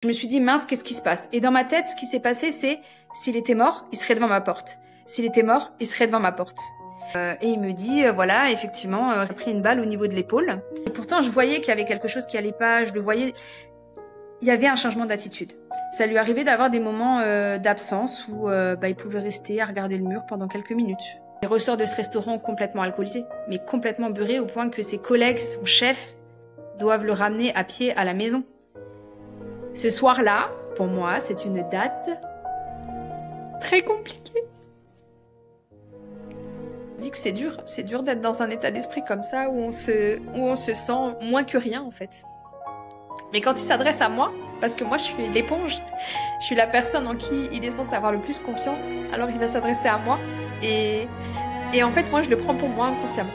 Je me suis dit, mince, qu'est-ce qui se passe? Et dans ma tête, ce qui s'est passé, c'est, s'il était mort, il serait devant ma porte. S'il était mort, il serait devant ma porte. Et il me dit, voilà, effectivement, j'ai pris une balle au niveau de l'épaule. Et pourtant, je voyais qu'il y avait quelque chose qui allait pas, je le voyais. Il y avait un changement d'attitude. Ça lui arrivait d'avoir des moments d'absence où il pouvait rester à regarder le mur pendant quelques minutes. Il ressort de ce restaurant complètement alcoolisé, mais complètement beurré au point que ses collègues, son chef, doivent le ramener à pied à la maison. Ce soir-là, pour moi, c'est une date très compliquée. Je dis que c'est dur d'être dans un état d'esprit comme ça où on se sent moins que rien en fait. Mais quand il s'adresse à moi, parce que moi je suis l'éponge, je suis la personne en qui il est censé avoir le plus confiance, alors il va s'adresser à moi et en fait moi je le prends pour moi inconsciemment.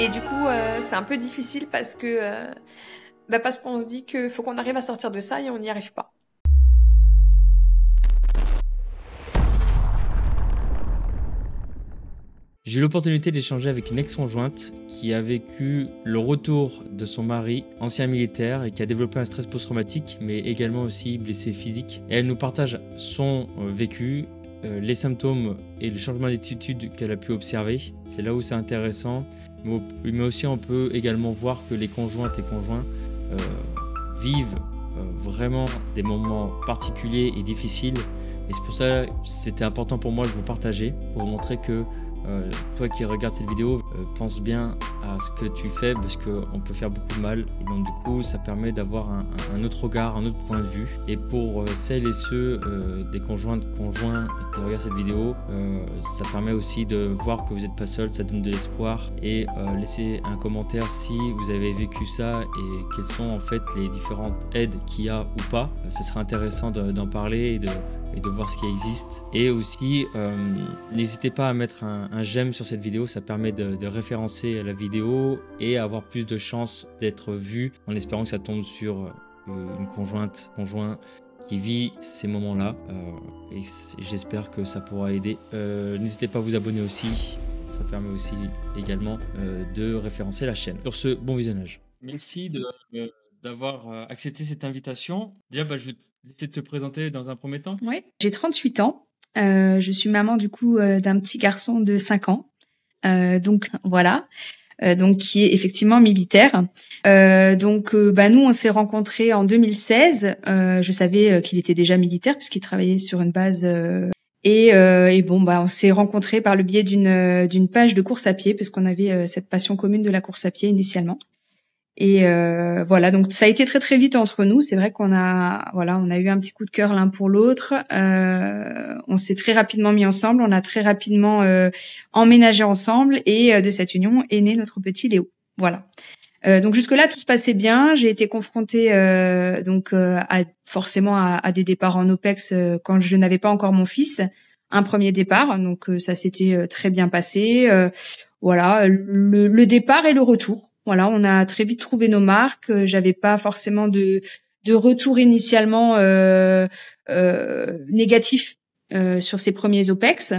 Et du coup c'est un peu difficile parce qu'on se dit qu'il faut qu'on arrive à sortir de ça et on n'y arrive pas. J'ai eu l'opportunité d'échanger avec une ex-conjointe qui a vécu le retour de son mari, ancien militaire, et qui a développé un stress post-traumatique, mais également aussi blessé physique. Et elle nous partage son vécu, les symptômes et le changement d'attitude qu'elle a pu observer. C'est là où c'est intéressant, mais aussi on peut également voir que les conjointes et conjoints vivent vraiment des moments particuliers et difficiles. Et c'est pour ça que c'était important pour moi de vous partager, pour vous montrer que toi qui regardes cette vidéo, pense bien à ce que tu fais parce qu'on peut faire beaucoup de mal. Et donc du coup, ça permet d'avoir un autre regard, un autre point de vue. Et pour celles et ceux des conjoints qui regardent cette vidéo, ça permet aussi de voir que vous n'êtes pas seul, ça donne de l'espoir. Et laissez un commentaire si vous avez vécu ça et quelles sont en fait les différentes aides qu'il y a ou pas. Ce serait intéressant d'en parler et de voir ce qui existe. Et aussi, n'hésitez pas à mettre un j'aime sur cette vidéo, ça permet de référencer la vidéo et avoir plus de chances d'être vu, en espérant que ça tombe sur une conjoint qui vit ces moments-là. Et j'espère que ça pourra aider. N'hésitez pas à vous abonner aussi, ça permet aussi également de référencer la chaîne. Sur ce, bon visionnage. Merci d'avoir accepté cette invitation. Déjà, je vais te laisser te présenter dans un premier temps. Oui, j'ai 38 ans. Je suis maman du coup d'un petit garçon de 5 ans. Donc voilà, donc qui est effectivement militaire. Nous on s'est rencontrés en 2016. Je savais qu'il était déjà militaire puisqu'il travaillait sur une base. On s'est rencontrés par le biais d'une page de course à pied parce qu'on avait cette passion commune de la course à pied initialement. Et voilà, donc ça a été très très vite entre nous. C'est vrai on a eu un petit coup de cœur l'un pour l'autre. On s'est très rapidement mis ensemble, on a très rapidement emménagé ensemble et de cette union est né notre petit Léo. Voilà. Donc jusque-là tout se passait bien. J'ai été confrontée forcément à des départs en OPEX quand je n'avais pas encore mon fils. Un premier départ, donc ça s'était très bien passé. Le départ et le retour. Voilà, on a très vite trouvé nos marques. J'avais pas forcément de retour initialement négatif sur ces premiers OPEX.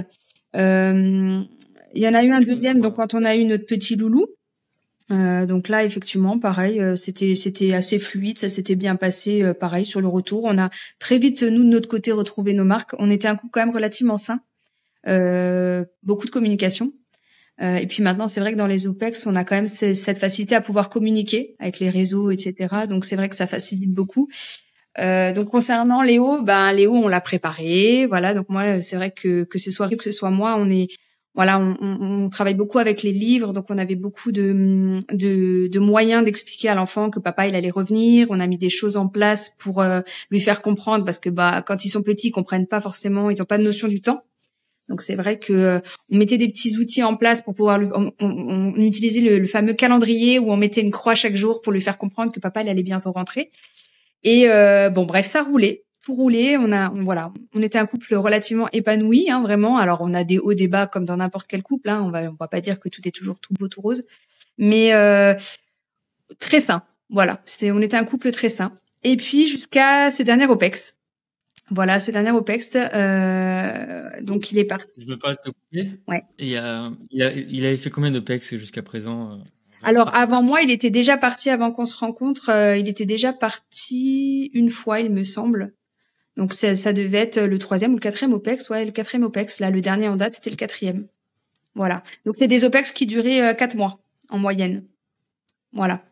Il y en a eu un deuxième, donc quand on a eu notre petit loulou. Donc là, effectivement, pareil, c'était assez fluide, ça s'était bien passé. Pareil sur le retour, on a très vite nous de notre côté retrouvé nos marques. On était un couple quand même relativement sain, beaucoup de communication. Et puis maintenant, c'est vrai que dans les OPEX, on a quand même cette facilité à pouvoir communiquer avec les réseaux, etc. Donc c'est vrai que ça facilite beaucoup. Donc concernant Léo, Léo, on l'a préparé. Voilà. Donc moi, c'est vrai que ce soit lui, que ce soit moi, on travaille beaucoup avec les livres. Donc on avait beaucoup de moyens d'expliquer à l'enfant que papa il allait revenir. On a mis des choses en place pour lui faire comprendre parce que quand ils sont petits, ils comprennent pas forcément, ils ont pas de notion du temps. Donc c'est vrai que on mettait des petits outils en place pour pouvoir on utilisait le fameux calendrier où on mettait une croix chaque jour pour lui faire comprendre que papa il allait bientôt rentrer. Et ça roulait, tout roulait. On était un couple relativement épanoui, hein, vraiment. Alors on a des hauts, des bas comme dans n'importe quel couple, hein. On va pas dire que tout est toujours tout beau, tout rose, mais très sain. Voilà, on était un couple très sain. Et puis jusqu'à ce dernier OPEX. Voilà, ce dernier OPEX, donc il est parti. Je ne veux pas te couper. Ouais. Et il avait fait combien d'OPEX jusqu'à présent Alors avant moi, il était déjà parti avant qu'on se rencontre. Il était déjà parti une fois, il me semble. Donc ça devait être le 3e ou le 4e OPEX. Ouais, le 4e OPEX. Là, le dernier en date, c'était le 4e. Voilà. Donc c'est des OPEX qui duraient 4 mois en moyenne. Voilà.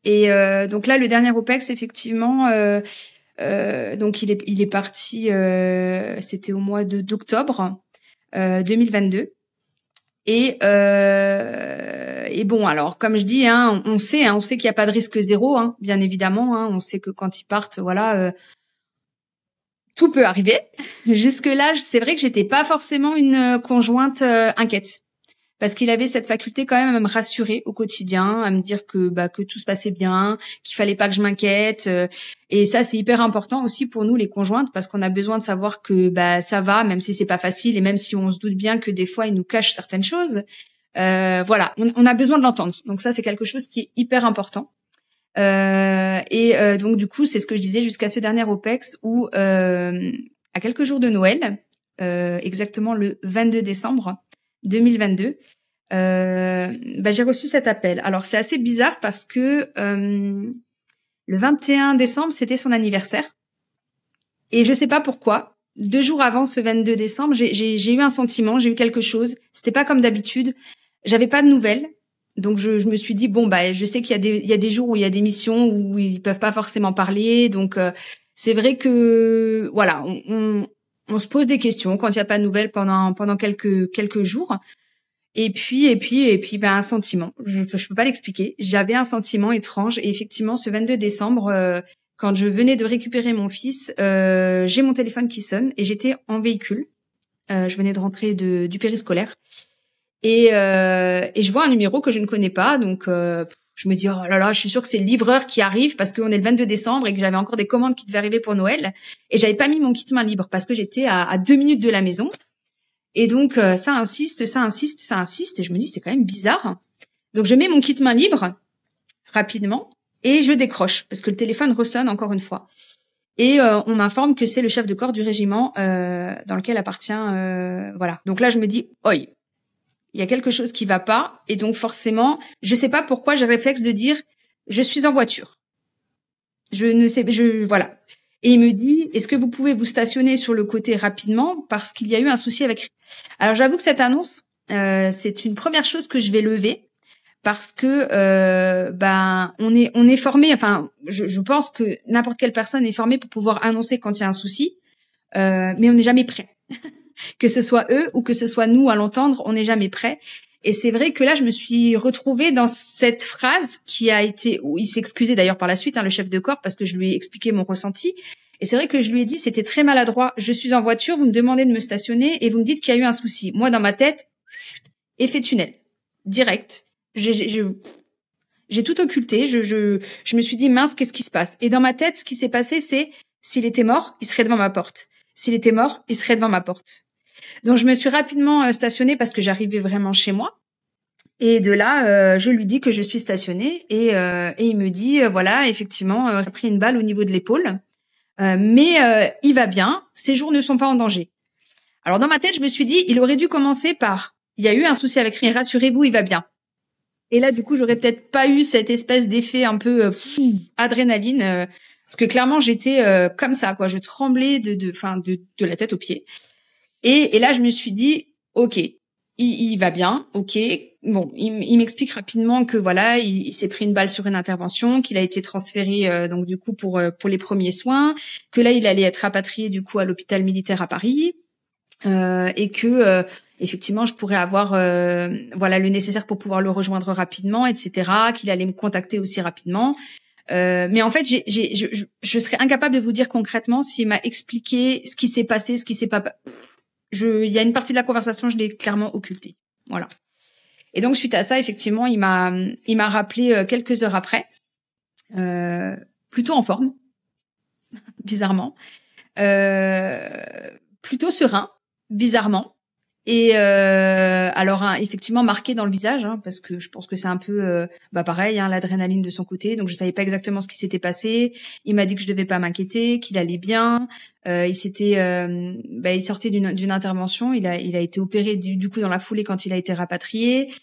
Et donc là, le dernier OPEX, effectivement, donc il est parti. C'était au mois d'octobre 2022. Et bon, alors comme je dis, hein, on sait qu'il n'y a pas de risque zéro, hein, bien évidemment. Hein, on sait que quand ils partent, voilà, tout peut arriver. Jusque là, c'est vrai que j'étais pas forcément une conjointe inquiète, parce qu'il avait cette faculté quand même à me rassurer au quotidien, à me dire que tout se passait bien, qu'il fallait pas que je m'inquiète. Et ça, c'est hyper important aussi pour nous les conjointes, parce qu'on a besoin de savoir que ça va, même si c'est pas facile et même si on se doute bien que des fois il nous cache certaines choses. Voilà, on a besoin de l'entendre. Donc ça, c'est quelque chose qui est hyper important. Donc du coup, c'est ce que je disais jusqu'à ce dernier OPEX où à quelques jours de Noël, exactement le 22 décembre 2022, j'ai reçu cet appel. Alors c'est assez bizarre parce que le 21 décembre, c'était son anniversaire. Et je sais pas pourquoi, 2 jours avant ce 22 décembre, j'ai eu un sentiment, j'ai eu quelque chose. C'était pas comme d'habitude. J'avais pas de nouvelles. Donc je me suis dit je sais qu'il y a des jours où il y a des missions où ils peuvent pas forcément parler. Donc c'est vrai que voilà, on se pose des questions quand il y a pas de nouvelles pendant quelques jours. Et puis un sentiment. Je peux pas l'expliquer. J'avais un sentiment étrange et effectivement ce 22 décembre quand je venais de récupérer mon fils, j'ai mon téléphone qui sonne et j'étais en véhicule. Je venais de rentrer du périscolaire. Et je vois un numéro que je ne connais pas, donc je me dis oh là là, je suis sûre que c'est le livreur qui arrive parce qu'on est le 22 décembre et que j'avais encore des commandes qui devaient arriver pour Noël et j'avais pas mis mon kit main libre parce que j'étais à 2 minutes de la maison. Et donc ça insiste et je me dis c'est quand même bizarre. Donc je mets mon kit main libre rapidement et je décroche parce que le téléphone ressonne encore une fois. Et on m'informe que c'est le chef de corps du régiment dans lequel appartient voilà. Donc là je me dis oi. Il y a quelque chose qui va pas. Et donc, forcément, je sais pas pourquoi j'ai le réflexe de dire, je suis en voiture. Voilà. Et il me dit, est-ce que vous pouvez vous stationner sur le côté rapidement parce qu'il y a eu un souci avec... Alors, j'avoue que cette annonce, c'est une première chose que je vais lever parce que, on est formé, enfin, je pense que n'importe quelle personne est formée pour pouvoir annoncer quand il y a un souci, mais on n'est jamais prêt. Que ce soit eux ou que ce soit nous à l'entendre, on n'est jamais prêt. Et c'est vrai que là, je me suis retrouvée dans cette phrase où il s'est excusé d'ailleurs par la suite, le chef de corps, parce que je lui ai expliqué mon ressenti. Et c'est vrai que je lui ai dit, c'était très maladroit. Je suis en voiture, vous me demandez de me stationner et vous me dites qu'il y a eu un souci. Moi, dans ma tête, effet tunnel, direct. J'ai tout occulté. Je me suis dit, mince, qu'est-ce qui se passe? Et dans ma tête, ce qui s'est passé, c'est, s'il était mort, il serait devant ma porte. S'il était mort, il serait devant ma porte. Donc, je me suis rapidement stationnée parce que j'arrivais vraiment chez moi. Et de là, je lui dis que je suis stationnée et il me dit, voilà, effectivement, j'ai pris une balle au niveau de l'épaule, mais il va bien, ses jours ne sont pas en danger. Alors, dans ma tête, je me suis dit, il aurait dû commencer par, il y a eu un souci avec rien, rassurez-vous, il va bien. Et là, du coup, j'aurais peut-être pas eu cette espèce d'effet un peu adrénaline, parce que clairement, j'étais comme ça, quoi. Je tremblais de la tête aux pieds. Et là, je me suis dit, ok, il va bien, ok. Bon, il m'explique rapidement que voilà, il s'est pris une balle sur une intervention, qu'il a été transféré donc du coup pour les premiers soins, que là, il allait être rapatrié du coup à l'hôpital militaire à Paris, et que effectivement, je pourrais avoir voilà le nécessaire pour pouvoir le rejoindre rapidement, etc. Qu'il allait me contacter aussi rapidement. Mais en fait, je serais incapable de vous dire concrètement s'il m'a expliqué ce qui s'est passé, ce qui s'est pas. Il y a une partie de la conversation, je l'ai clairement occultée. Voilà. Et donc suite à ça, effectivement, il m'a rappelé quelques heures après, plutôt en forme, bizarrement, plutôt serein, bizarrement. Et alors effectivement marqué dans le visage, parce que je pense que c'est un peu pareil, l'adrénaline de son côté. Donc je savais pas exactement ce qui s'était passé. Il m'a dit que je devais pas m'inquiéter, qu'il allait bien. Il sortait d'une intervention. Il a été opéré du coup dans la foulée quand il a été rapatrié.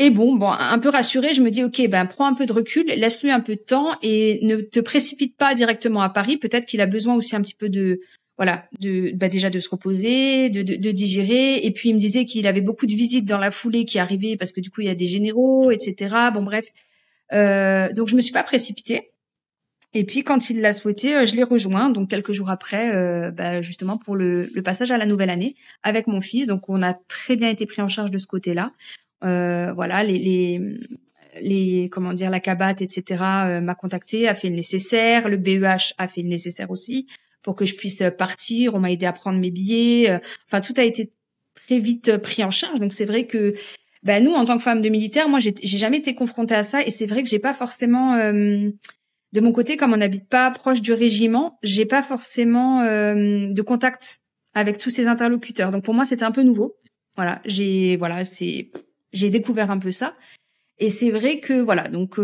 Et bon, un peu rassurée, je me dis, ok, ben prends un peu de recul, laisse-lui un peu de temps et ne te précipite pas directement à Paris. Peut-être qu'il a besoin aussi un petit peu de, voilà, déjà de se reposer, de digérer. Et puis il me disait qu'il avait beaucoup de visites dans la foulée qui arrivaient parce que du coup il y a des généraux, etc. Bon bref, donc je me suis pas précipitée. Et puis quand il l'a souhaité, je l'ai rejoint. Donc quelques jours après, justement pour le passage à la nouvelle année avec mon fils. Donc on a très bien été pris en charge de ce côté-là. Voilà, comment dire, la Cabat, etc. M'a contacté, a fait le nécessaire. Le BEH a fait le nécessaire aussi pour que je puisse partir. On m'a aidé à prendre mes billets. Enfin, tout a été très vite pris en charge. Donc c'est vrai que nous, en tant que femme de militaire, moi, j'ai jamais été confrontée à ça. Et c'est vrai que j'ai pas forcément, de mon côté, comme on n'habite pas proche du régiment, j'ai pas forcément de contact avec tous ces interlocuteurs. Donc pour moi, c'était un peu nouveau. Voilà, j'ai découvert un peu ça. Et c'est vrai que voilà, donc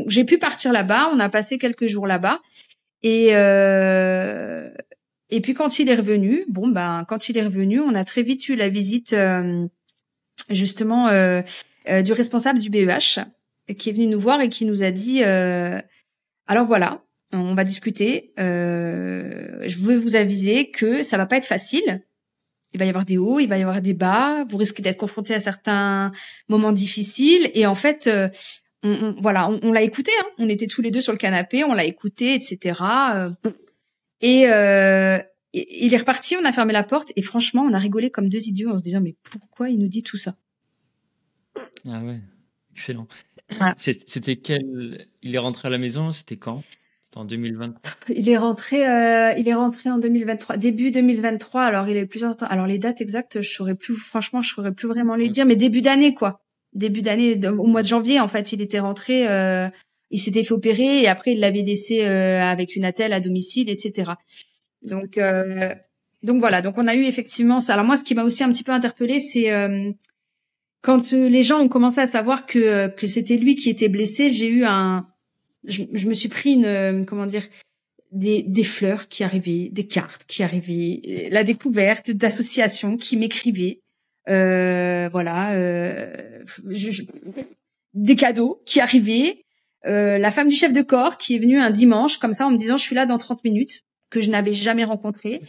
j'ai pu partir là-bas. On a passé quelques jours là-bas. Et puis quand il est revenu, on a très vite eu la visite justement du responsable du BEH qui est venu nous voir et qui nous a dit alors voilà, on va discuter. Je veux vous aviser que ça va pas être facile. Il va y avoir des hauts, il va y avoir des bas. Vous risquez d'être confronté à certains moments difficiles. Et en fait, on l'a écouté. Hein. On était tous les deux sur le canapé, on l'a écouté, etc. Et il est reparti. On a fermé la porte. Et franchement, on a rigolé comme deux idiots en se disant mais pourquoi il nous dit tout ça? Ah ouais, excellent. Voilà. Il est rentré à la maison, c'était quand? C'était en 2023. Il est rentré en 2023, début 2023. Alors il est plusieurs temps. Alors les dates exactes, je saurais plus vraiment les dire, mais début d'année quoi. Début d'année, au mois de janvier en fait, il était rentré. Il s'était fait opérer et après il l'avait laissé avec une attelle à domicile, etc. Donc voilà. Donc on a eu effectivement ça. Alors moi, ce qui m'a aussi un petit peu interpellée, c'est quand les gens ont commencé à savoir que c'était lui qui était blessé, j'ai eu je me suis pris des fleurs qui arrivaient, des cartes qui arrivaient, la découverte d'associations qui m'écrivaient, des cadeaux qui arrivaient, la femme du chef de corps qui est venue un dimanche comme ça en me disant je suis là dans 30 minutes, que je n'avais jamais rencontré.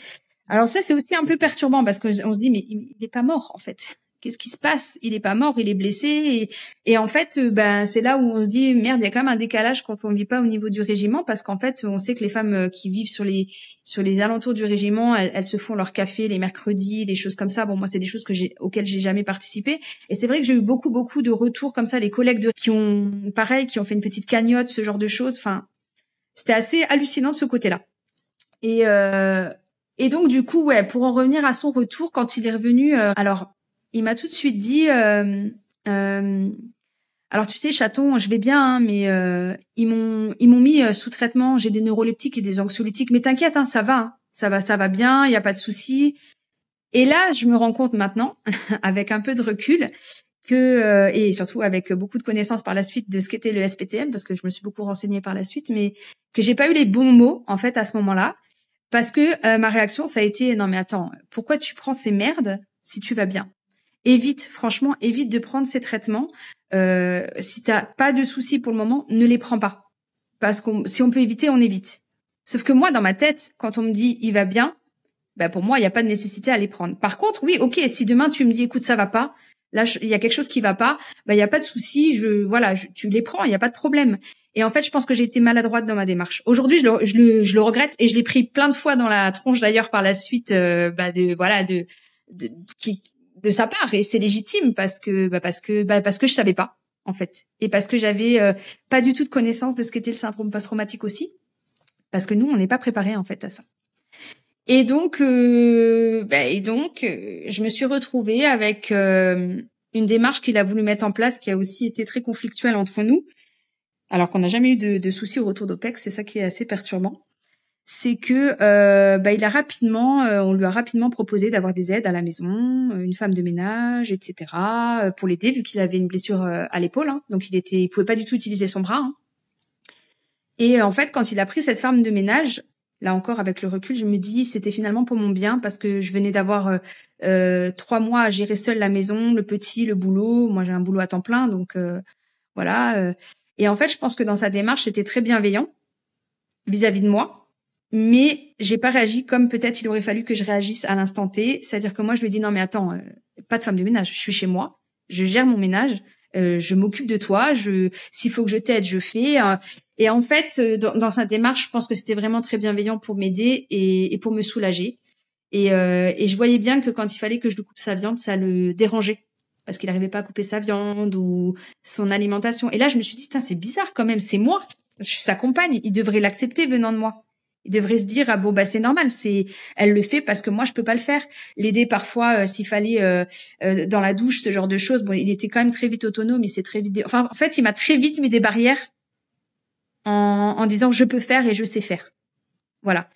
Alors ça c'est aussi un peu perturbant parce que on se dit mais il est pas mort en fait. Qu'est-ce qui se passe? Il est pas mort, il est blessé. Et en fait, c'est là où on se dit, merde, il y a quand même un décalage quand on vit pas au niveau du régiment, parce qu'en fait, on sait que les femmes qui vivent sur les alentours du régiment, elles se font leur café les mercredis, des choses comme ça. Bon, moi, c'est des choses auxquelles j'ai jamais participé. Et c'est vrai que j'ai eu beaucoup, beaucoup de retours comme ça, les collègues qui ont fait une petite cagnotte, ce genre de choses. Enfin, c'était assez hallucinant de ce côté-là. Et donc, du coup, ouais, pour en revenir à son retour, quand il est revenu, alors, il m'a tout de suite dit, alors tu sais, chaton, je vais bien, hein, mais ils m'ont mis sous traitement. J'ai des neuroleptiques et des anxiolytiques, mais t'inquiète, hein, ça va, hein, ça va bien, il y a pas de souci. Et là, je me rends compte maintenant, avec un peu de recul, que et surtout avec beaucoup de connaissances par la suite de ce qu'était le SPTM, parce que je me suis beaucoup renseignée par la suite, mais que j'ai pas eu les bons mots en fait à ce moment-là, parce que ma réaction ça a été non mais attends, pourquoi tu prends ces merdes si tu vas bien? Évite de prendre ces traitements. Si t'as pas de soucis pour le moment, ne les prends pas. Parce que si on peut éviter, on évite. Sauf que moi, dans ma tête, quand on me dit il va bien, pour moi, il n'y a pas de nécessité à les prendre. Par contre, oui, ok, si demain tu me dis écoute, ça va pas, là, il y a quelque chose qui va pas, il y a pas de souci, tu les prends, il y a pas de problème. Et en fait, je pense que j'ai été maladroite dans ma démarche. Aujourd'hui, je le regrette et je l'ai pris plein de fois dans la tronche d'ailleurs par la suite, de sa part, et c'est légitime parce que je savais pas en fait, et parce que j'avais pas du tout de connaissance de ce qu'était le syndrome post-traumatique aussi, parce que nous on n'est pas préparé en fait à ça. Et donc je me suis retrouvée avec une démarche qu'il a voulu mettre en place qui a aussi été très conflictuelle entre nous, alors qu'on n'a jamais eu de soucis au retour d'OPEX. C'est ça qui est assez perturbant. C'est que on lui a rapidement proposé d'avoir des aides à la maison, une femme de ménage, etc. Pour l'aider vu qu'il avait une blessure à l'épaule, hein, donc il pouvait pas du tout utiliser son bras. Hein. Et en fait, quand il a pris cette femme de ménage, Là encore, avec le recul, je me dis c'était finalement pour mon bien parce que je venais d'avoir 3 mois à gérer seule la maison, le petit, le boulot. Moi, j'ai un boulot à temps plein, donc voilà. Et en fait, je pense que dans sa démarche, c'était très bienveillant vis-à-vis de moi, mais j'ai pas réagi comme peut-être il aurait fallu que je réagisse à l'instant T. C'est-à-dire que moi, je lui dis non, mais attends, pas de femme de ménage. Je suis chez moi, je gère mon ménage, je m'occupe de toi. S'il faut que je t'aide, je fais. Et en fait, dans sa démarche, je pense que c'était vraiment très bienveillant pour m'aider et pour me soulager. Et je voyais bien que quand il fallait que je lui coupe sa viande, ça le dérangeait parce qu'il n'arrivait pas à couper sa viande ou son alimentation. Et là, je me suis dit, c'est bizarre quand même, c'est moi. Je suis sa compagne, il devrait l'accepter venant de moi. Il devrait se dire, ah bon, bah c'est normal, elle le fait parce que moi, je peux pas le faire. L'aider parfois, s'il fallait dans la douche, ce genre de choses. Bon, il était quand même très vite autonome, il s'est très vite... Enfin, en fait, il m'a très vite mis des barrières en disant, je peux faire et je sais faire. Voilà.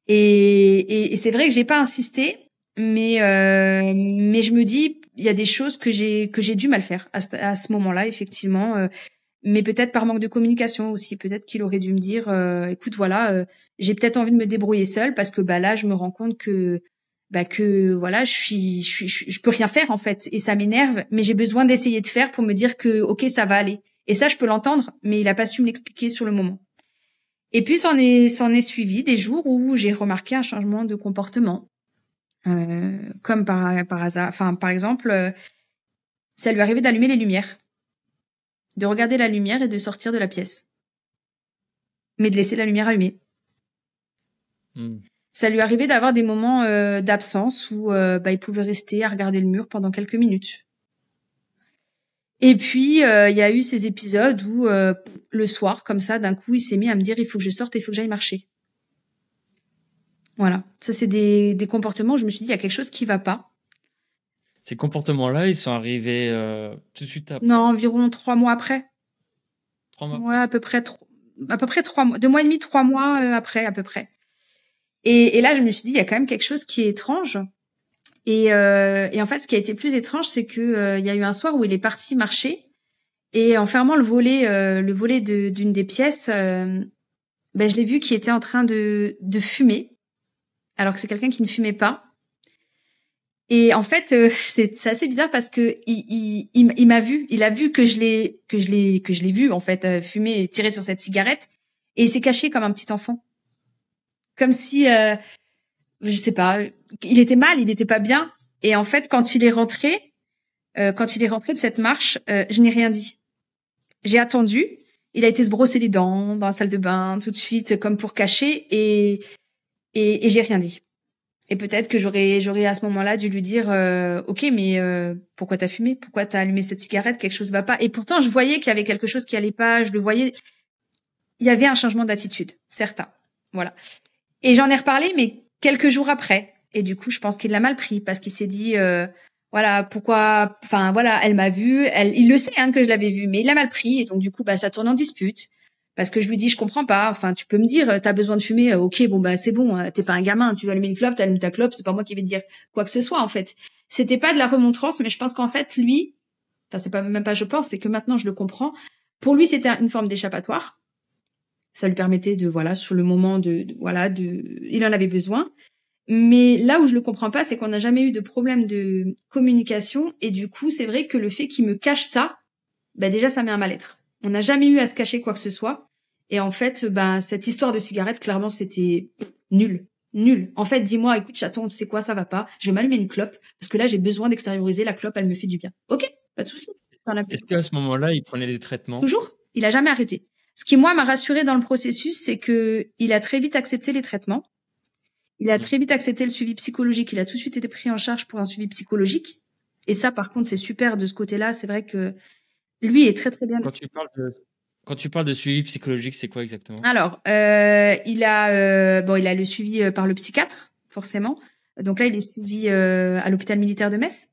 Et c'est vrai que j'ai pas insisté, mais je me dis, il y a des choses que j'ai dû mal faire à ce moment-là, effectivement. Mais peut-être par manque de communication aussi. Peut-être qu'il aurait dû me dire, écoute, voilà, j'ai peut-être envie de me débrouiller seule parce que là, je me rends compte que voilà, je peux rien faire en fait, et ça m'énerve. Mais j'ai besoin d'essayer de faire pour me dire que ok, ça va aller. Et ça, je peux l'entendre, mais il a pas su me l'expliquer sur le moment. Et puis, s'en est suivi des jours où j'ai remarqué un changement de comportement. Comme par hasard. Enfin, par exemple, ça lui arrivait d'allumer les lumières, de regarder la lumière et de sortir de la pièce. Mais de laisser la lumière allumée. Ça lui arrivait d'avoir des moments d'absence où il pouvait rester à regarder le mur pendant quelques minutes. Et puis, il y a eu ces épisodes où, le soir, comme ça, d'un coup, il s'est mis à me dire « il faut que je sorte et il faut que j'aille marcher ». Voilà. Ça, c'est des comportements où je me suis dit « il y a quelque chose qui va pas ». Ces comportements-là, ils sont arrivés tout de suite après? Non, environ 3 mois après. 3 mois? Ouais, à peu près 3 mois. 2 mois et demi, 3 mois après, à peu près. Et là, je me suis dit « il y a quand même quelque chose qui est étrange ». Et en fait, ce qui a été plus étrange, c'est que il y a eu un soir où il est parti marcher et en fermant le volet d'une des pièces, je l'ai vu qui était en train de fumer, alors que c'est quelqu'un qui ne fumait pas. Et en fait, c'est assez bizarre parce que il m'a vu, il a vu que je l'ai vu en fait fumer et tirer sur cette cigarette, et il s'est caché comme un petit enfant, comme si je sais pas, il était mal, il était pas bien. Et en fait, quand il est rentré de cette marche, je n'ai rien dit. J'ai attendu. Il a été se brosser les dents dans la salle de bain tout de suite, comme pour cacher, et j'ai rien dit. Et peut-être que j'aurais à ce moment-là dû lui dire, ok, mais pourquoi t'as fumé? Pourquoi t'as allumé cette cigarette? Quelque chose va pas. Et pourtant, je voyais qu'il y avait quelque chose qui allait pas. Je le voyais. Il y avait un changement d'attitude, certain. Voilà. Et j'en ai reparlé, mais quelques jours après. Et du coup, je pense qu'il l'a mal pris parce qu'il s'est dit, voilà, pourquoi, enfin, voilà, elle m'a vu, il le sait, que je l'avais vu, mais il l'a mal pris. Et donc, du coup, ça tourne en dispute. Parce que je lui dis, je comprends pas. Enfin, tu peux me dire, t'as besoin de fumer. Ok, bon, c'est bon. T'es pas un gamin. Tu veux allumer une clope, t'allumes ta clope. C'est pas moi qui vais te dire quoi que ce soit, en fait. C'était pas de la remontrance, mais je pense qu'en fait, lui, enfin, c'est pas, même pas je pense, c'est que maintenant je le comprends. Pour lui, c'était une forme d'échappatoire. Ça lui permettait de, voilà, sur le moment il en avait besoin. Mais là où je le comprends pas, c'est qu'on n'a jamais eu de problème de communication. Et du coup, c'est vrai que le fait qu'il me cache ça, déjà, ça met un mal-être. On n'a jamais eu à se cacher quoi que ce soit. Et en fait, cette histoire de cigarette, clairement, c'était nul. Nul. En fait, dis-moi, écoute, chaton, tu sais quoi, ça va pas. Je vais m'allumer une clope. Parce que là, j'ai besoin d'extérioriser. La clope, elle me fait du bien. Ok, pas de souci. Est-ce qu'à ce moment-là, il prenait des traitements? Toujours. Il a jamais arrêté. Ce qui, moi, m'a rassurée dans le processus, c'est que il a très vite accepté les traitements. Il a très vite accepté le suivi psychologique. Il a tout de suite été pris en charge pour un suivi psychologique. Et ça, par contre, c'est super de ce côté-là. C'est vrai que lui est très, très bien. Quand tu parles de suivi psychologique, c'est quoi exactement? Alors, il a le suivi par le psychiatre, forcément. Donc là, il est suivi à l'hôpital militaire de Metz.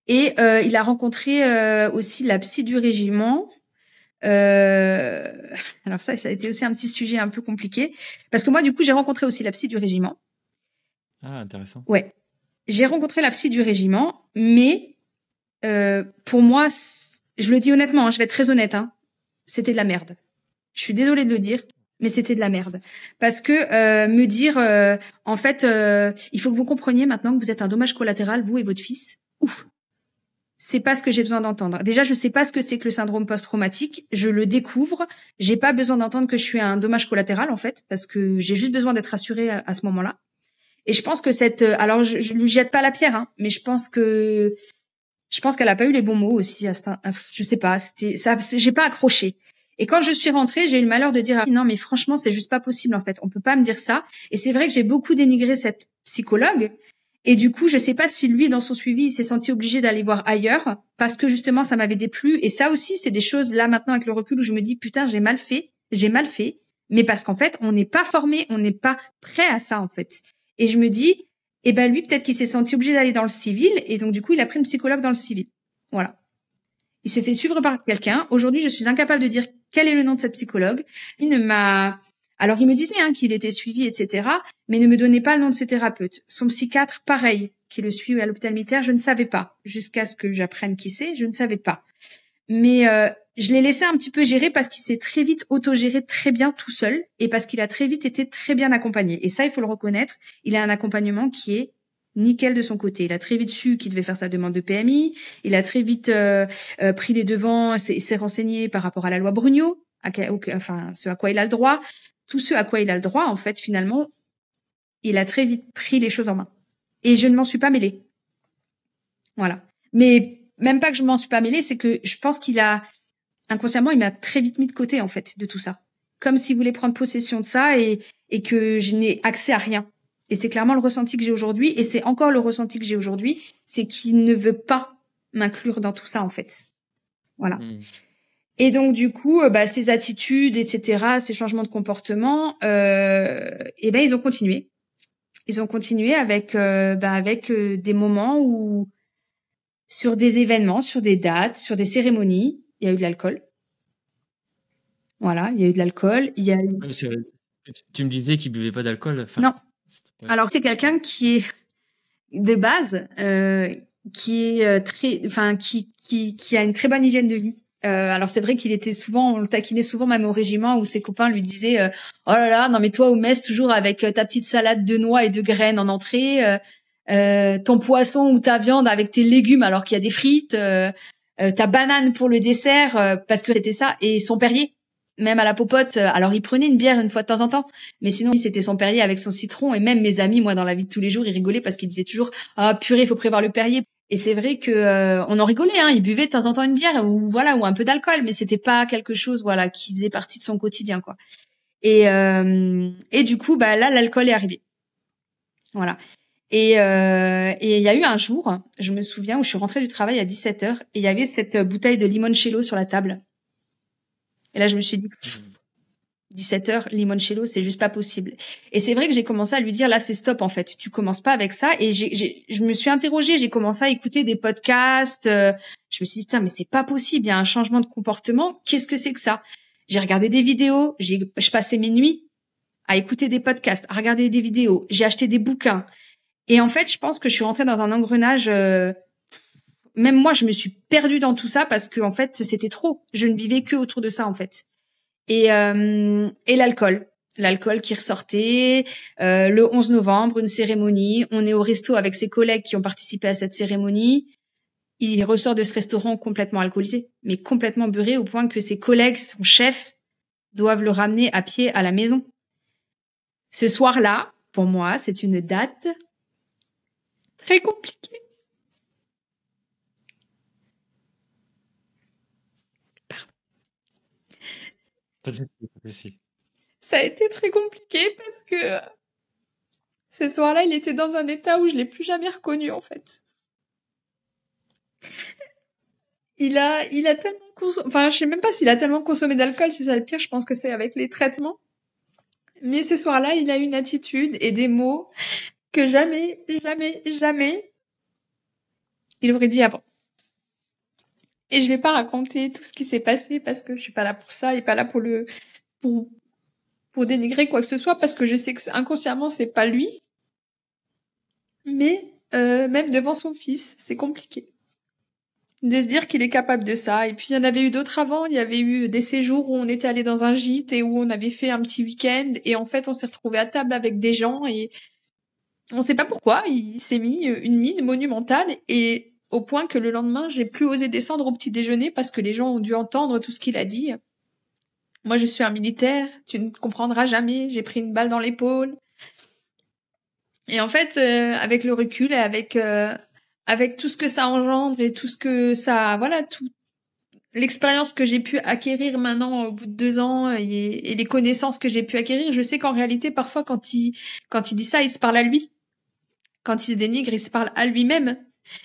Et il a rencontré aussi la psy du régiment. Alors ça a été aussi un petit sujet un peu compliqué. Parce que moi, du coup, j'ai rencontré aussi la psy du régiment. Ah, intéressant. Ouais. J'ai rencontré la psy du régiment, mais pour moi, je le dis honnêtement, je vais être très honnête, c'était de la merde. Je suis désolée de le dire, mais c'était de la merde. Parce que me dire, en fait, il faut que vous compreniez maintenant que vous êtes un dommage collatéral, vous et votre fils. Ouf, c'est pas ce que j'ai besoin d'entendre. Déjà, je sais pas ce que c'est que le syndrome post-traumatique. Je le découvre. J'ai pas besoin d'entendre que je suis un dommage collatéral, en fait, parce que j'ai juste besoin d'être rassurée à ce moment-là. Et je pense que alors je lui jette pas la pierre, hein, mais je pense qu'elle a pas eu les bons mots aussi. Je sais pas. J'ai pas accroché. Et quand je suis rentrée, j'ai eu le malheur de dire non, mais franchement, c'est juste pas possible en fait. On peut pas me dire ça. Et c'est vrai que j'ai beaucoup dénigré cette psychologue. Et du coup, je sais pas si lui, dans son suivi, il s'est senti obligé d'aller voir ailleurs parce que justement, ça m'avait déplu. Et ça aussi, c'est des choses là maintenant avec le recul où je me dis putain, j'ai mal fait. Mais parce qu'en fait, on n'est pas formé, on n'est pas prêt à ça en fait. Et je me dis, eh ben lui, peut-être qu'il s'est senti obligé d'aller dans le civil. Et donc du coup, il a pris une psychologue dans le civil. Voilà. Il se fait suivre par quelqu'un. Aujourd'hui, je suis incapable de dire quel est le nom de cette psychologue. Alors, il me disait qu'il était suivi, etc., mais ne me donnait pas le nom de ses thérapeutes. Son psychiatre, pareil, qui le suit à l'hôpital militaire, je ne savais pas. Jusqu'à ce que j'apprenne qui c'est, je ne savais pas. Mais je l'ai laissé un petit peu gérer parce qu'il s'est très vite autogéré très bien tout seul et parce qu'il a très vite été très bien accompagné. Et ça, il faut le reconnaître. Il a un accompagnement qui est nickel de son côté. Il a très vite su qu'il devait faire sa demande de PMI. Il a très vite pris les devants, s'est renseigné par rapport à la loi Brugnot, ce à quoi il a le droit. Tout ce à quoi il a le droit, en fait, finalement, il a très vite pris les choses en main. Et je ne m'en suis pas mêlée. Voilà. Mais même pas que je m'en suis pas mêlée, c'est que je pense inconsciemment, il m'a très vite mis de côté, en fait, de tout ça. Comme s'il voulait prendre possession de ça et que je n'ai accès à rien. Et c'est clairement le ressenti que j'ai aujourd'hui, et c'est encore le ressenti que j'ai aujourd'hui, c'est qu'il ne veut pas m'inclure dans tout ça, en fait. Voilà. Et donc, du coup, ces attitudes, etc., ces changements de comportement, ils ont continué. Ils ont continué avec des moments où, sur des événements, sur des dates, sur des cérémonies, il y a eu de l'alcool. Voilà, il y a eu de l'alcool. Tu me disais qu'il buvait pas d'alcool. Non. Alors, c'est quelqu'un qui est de base, qui est qui a une très bonne hygiène de vie. Alors c'est vrai on le taquinait souvent même au régiment où ses copains lui disaient oh là là, non mais toi au mess toujours avec ta petite salade de noix et de graines en entrée, ton poisson ou ta viande avec tes légumes alors qu'il y a des frites, ta banane pour le dessert parce que c'était ça, et son Perrier même à la popote. Alors il prenait une bière une fois de temps en temps, mais sinon c'était son Perrier avec son citron. Et même mes amis, moi dans la vie de tous les jours, ils rigolaient parce qu'ils disaient toujours ah purée, il faut prévoir le Perrier. Et c'est vrai que on en rigolait, il buvait de temps en temps une bière ou un peu d'alcool, mais c'était pas quelque chose qui faisait partie de son quotidien quoi. Et du coup là l'alcool est arrivé. Voilà. Et il y a eu un jour, je me souviens, où je suis rentrée du travail à 17h et il y avait cette bouteille de limoncello sur la table. Et là je me suis dit 17h, limoncello, c'est juste pas possible. Et c'est vrai que j'ai commencé à lui dire, là, c'est stop, en fait. Tu commences pas avec ça. Et je me suis interrogée, j'ai commencé à écouter des podcasts. Je me suis dit, putain, mais c'est pas possible. Il y a un changement de comportement. Qu'est-ce que c'est que ça? J'ai regardé des vidéos. Je passais mes nuits à écouter des podcasts, à regarder des vidéos. J'ai acheté des bouquins. Et en fait, je pense que je suis rentrée dans un engrenage, même moi, je me suis perdue dans tout ça parce que, en fait, c'était trop. Je ne vivais que autour de ça, en fait. Et l'alcool qui ressortait. Le 11 novembre, une cérémonie. On est au resto avec ses collègues qui ont participé à cette cérémonie. Il ressort de ce restaurant complètement alcoolisé, mais complètement beurré au point que ses collègues, son chef, doivent le ramener à pied à la maison. Ce soir-là, pour moi, c'est une date très compliquée. Ça a été très compliqué parce que ce soir-là, il était dans un état où je l'ai plus jamais reconnu, en fait. Il a tellement consommé, enfin, je sais même pas s'il a tellement consommé d'alcool, c'est ça le pire, je pense que c'est avec les traitements. Mais ce soir-là, il a une attitude et des mots que jamais il aurait dit avant. Et je vais pas raconter tout ce qui s'est passé parce que je suis pas là pour ça et pas là pour dénigrer quoi que ce soit, parce que je sais que inconsciemment c'est pas lui. Mais même devant son fils, c'est compliqué. de se dire qu'il est capable de ça. Et puis il y en avait eu d'autres avant. Il y avait eu des séjours où on était allé dans un gîte et où on avait fait un petit week-end. Et en fait, on s'est retrouvé à table avec des gens et on sait pas pourquoi. Il s'est mis une mine monumentale et au point que le lendemain, j'ai plus osé descendre au petit déjeuner parce que les gens ont dû entendre tout ce qu'il a dit. Moi, je suis un militaire. Tu ne comprendras jamais. J'ai pris une balle dans l'épaule. Et en fait, avec le recul et avec tout ce que ça engendre et tout ce que ça, voilà, tout l'expérience que j'ai pu acquérir maintenant au bout de 2 ans et les connaissances que j'ai pu acquérir, je sais qu'en réalité, parfois, quand il dit ça, il se parle à lui. Quand il se dénigre, il se parle à lui-même.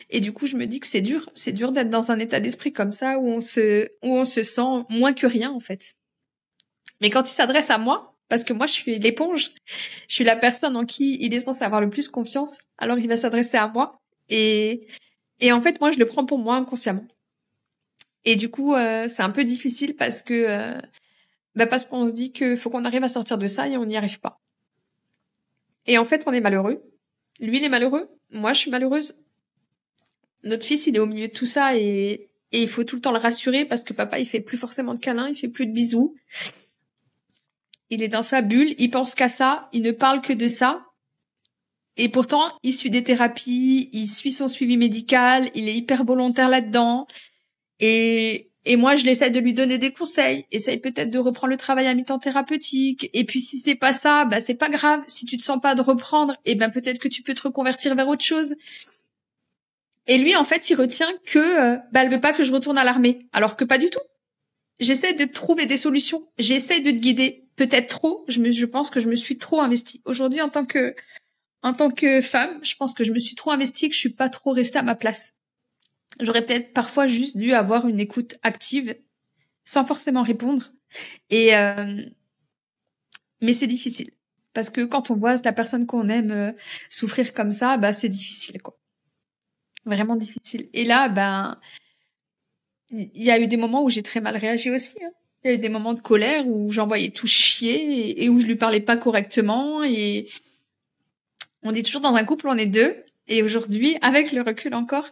Et du coup, je me dis que c'est dur d'être dans un état d'esprit comme ça où on se sent moins que rien, en fait. Mais quand il s'adresse à moi, parce que moi, je suis l'éponge, je suis la personne en qui il est censé avoir le plus confiance, alors il va s'adresser à moi. Et en fait, moi, je le prends pour moi inconsciemment. Et du coup, c'est un peu difficile parce qu'on se dit que faut qu'on arrive à sortir de ça et on n'y arrive pas. Et en fait, on est malheureux. Lui, il est malheureux. Moi, je suis malheureuse. Notre fils, il est au milieu de tout ça et il faut tout le temps le rassurer parce que papa, il fait plus forcément de câlins, il fait plus de bisous. Il est dans sa bulle, il pense qu'à ça, il ne parle que de ça. Et pourtant, il suit des thérapies, il suit son suivi médical, il est hyper volontaire là-dedans. Et moi, je l'essaie de lui donner des conseils. Essaye peut-être de reprendre le travail à mi-temps thérapeutique. Et puis, si c'est pas ça, bah, c'est pas grave. Si tu te sens pas de reprendre, eh ben, peut-être que tu peux te reconvertir vers autre chose. Et lui, en fait, il retient que, elle veut pas que je retourne à l'armée. Alors que pas du tout. J'essaie de trouver des solutions. J'essaie de te guider. Peut-être trop. Je pense que je me suis trop investie. Aujourd'hui, en tant que femme, je pense que je me suis trop investie et que je suis pas trop restée à ma place. J'aurais peut-être parfois juste dû avoir une écoute active, sans forcément répondre. Mais c'est difficile. Parce que quand on voit la personne qu'on aime souffrir comme ça, bah, c'est difficile, quoi. Vraiment difficile. Et là, il y a eu des moments où j'ai très mal réagi aussi, hein. Il y a eu des moments de colère où j'envoyais tout chier et où je lui parlais pas correctement. Et on est toujours dans un couple, on est deux. Et aujourd'hui, avec le recul encore,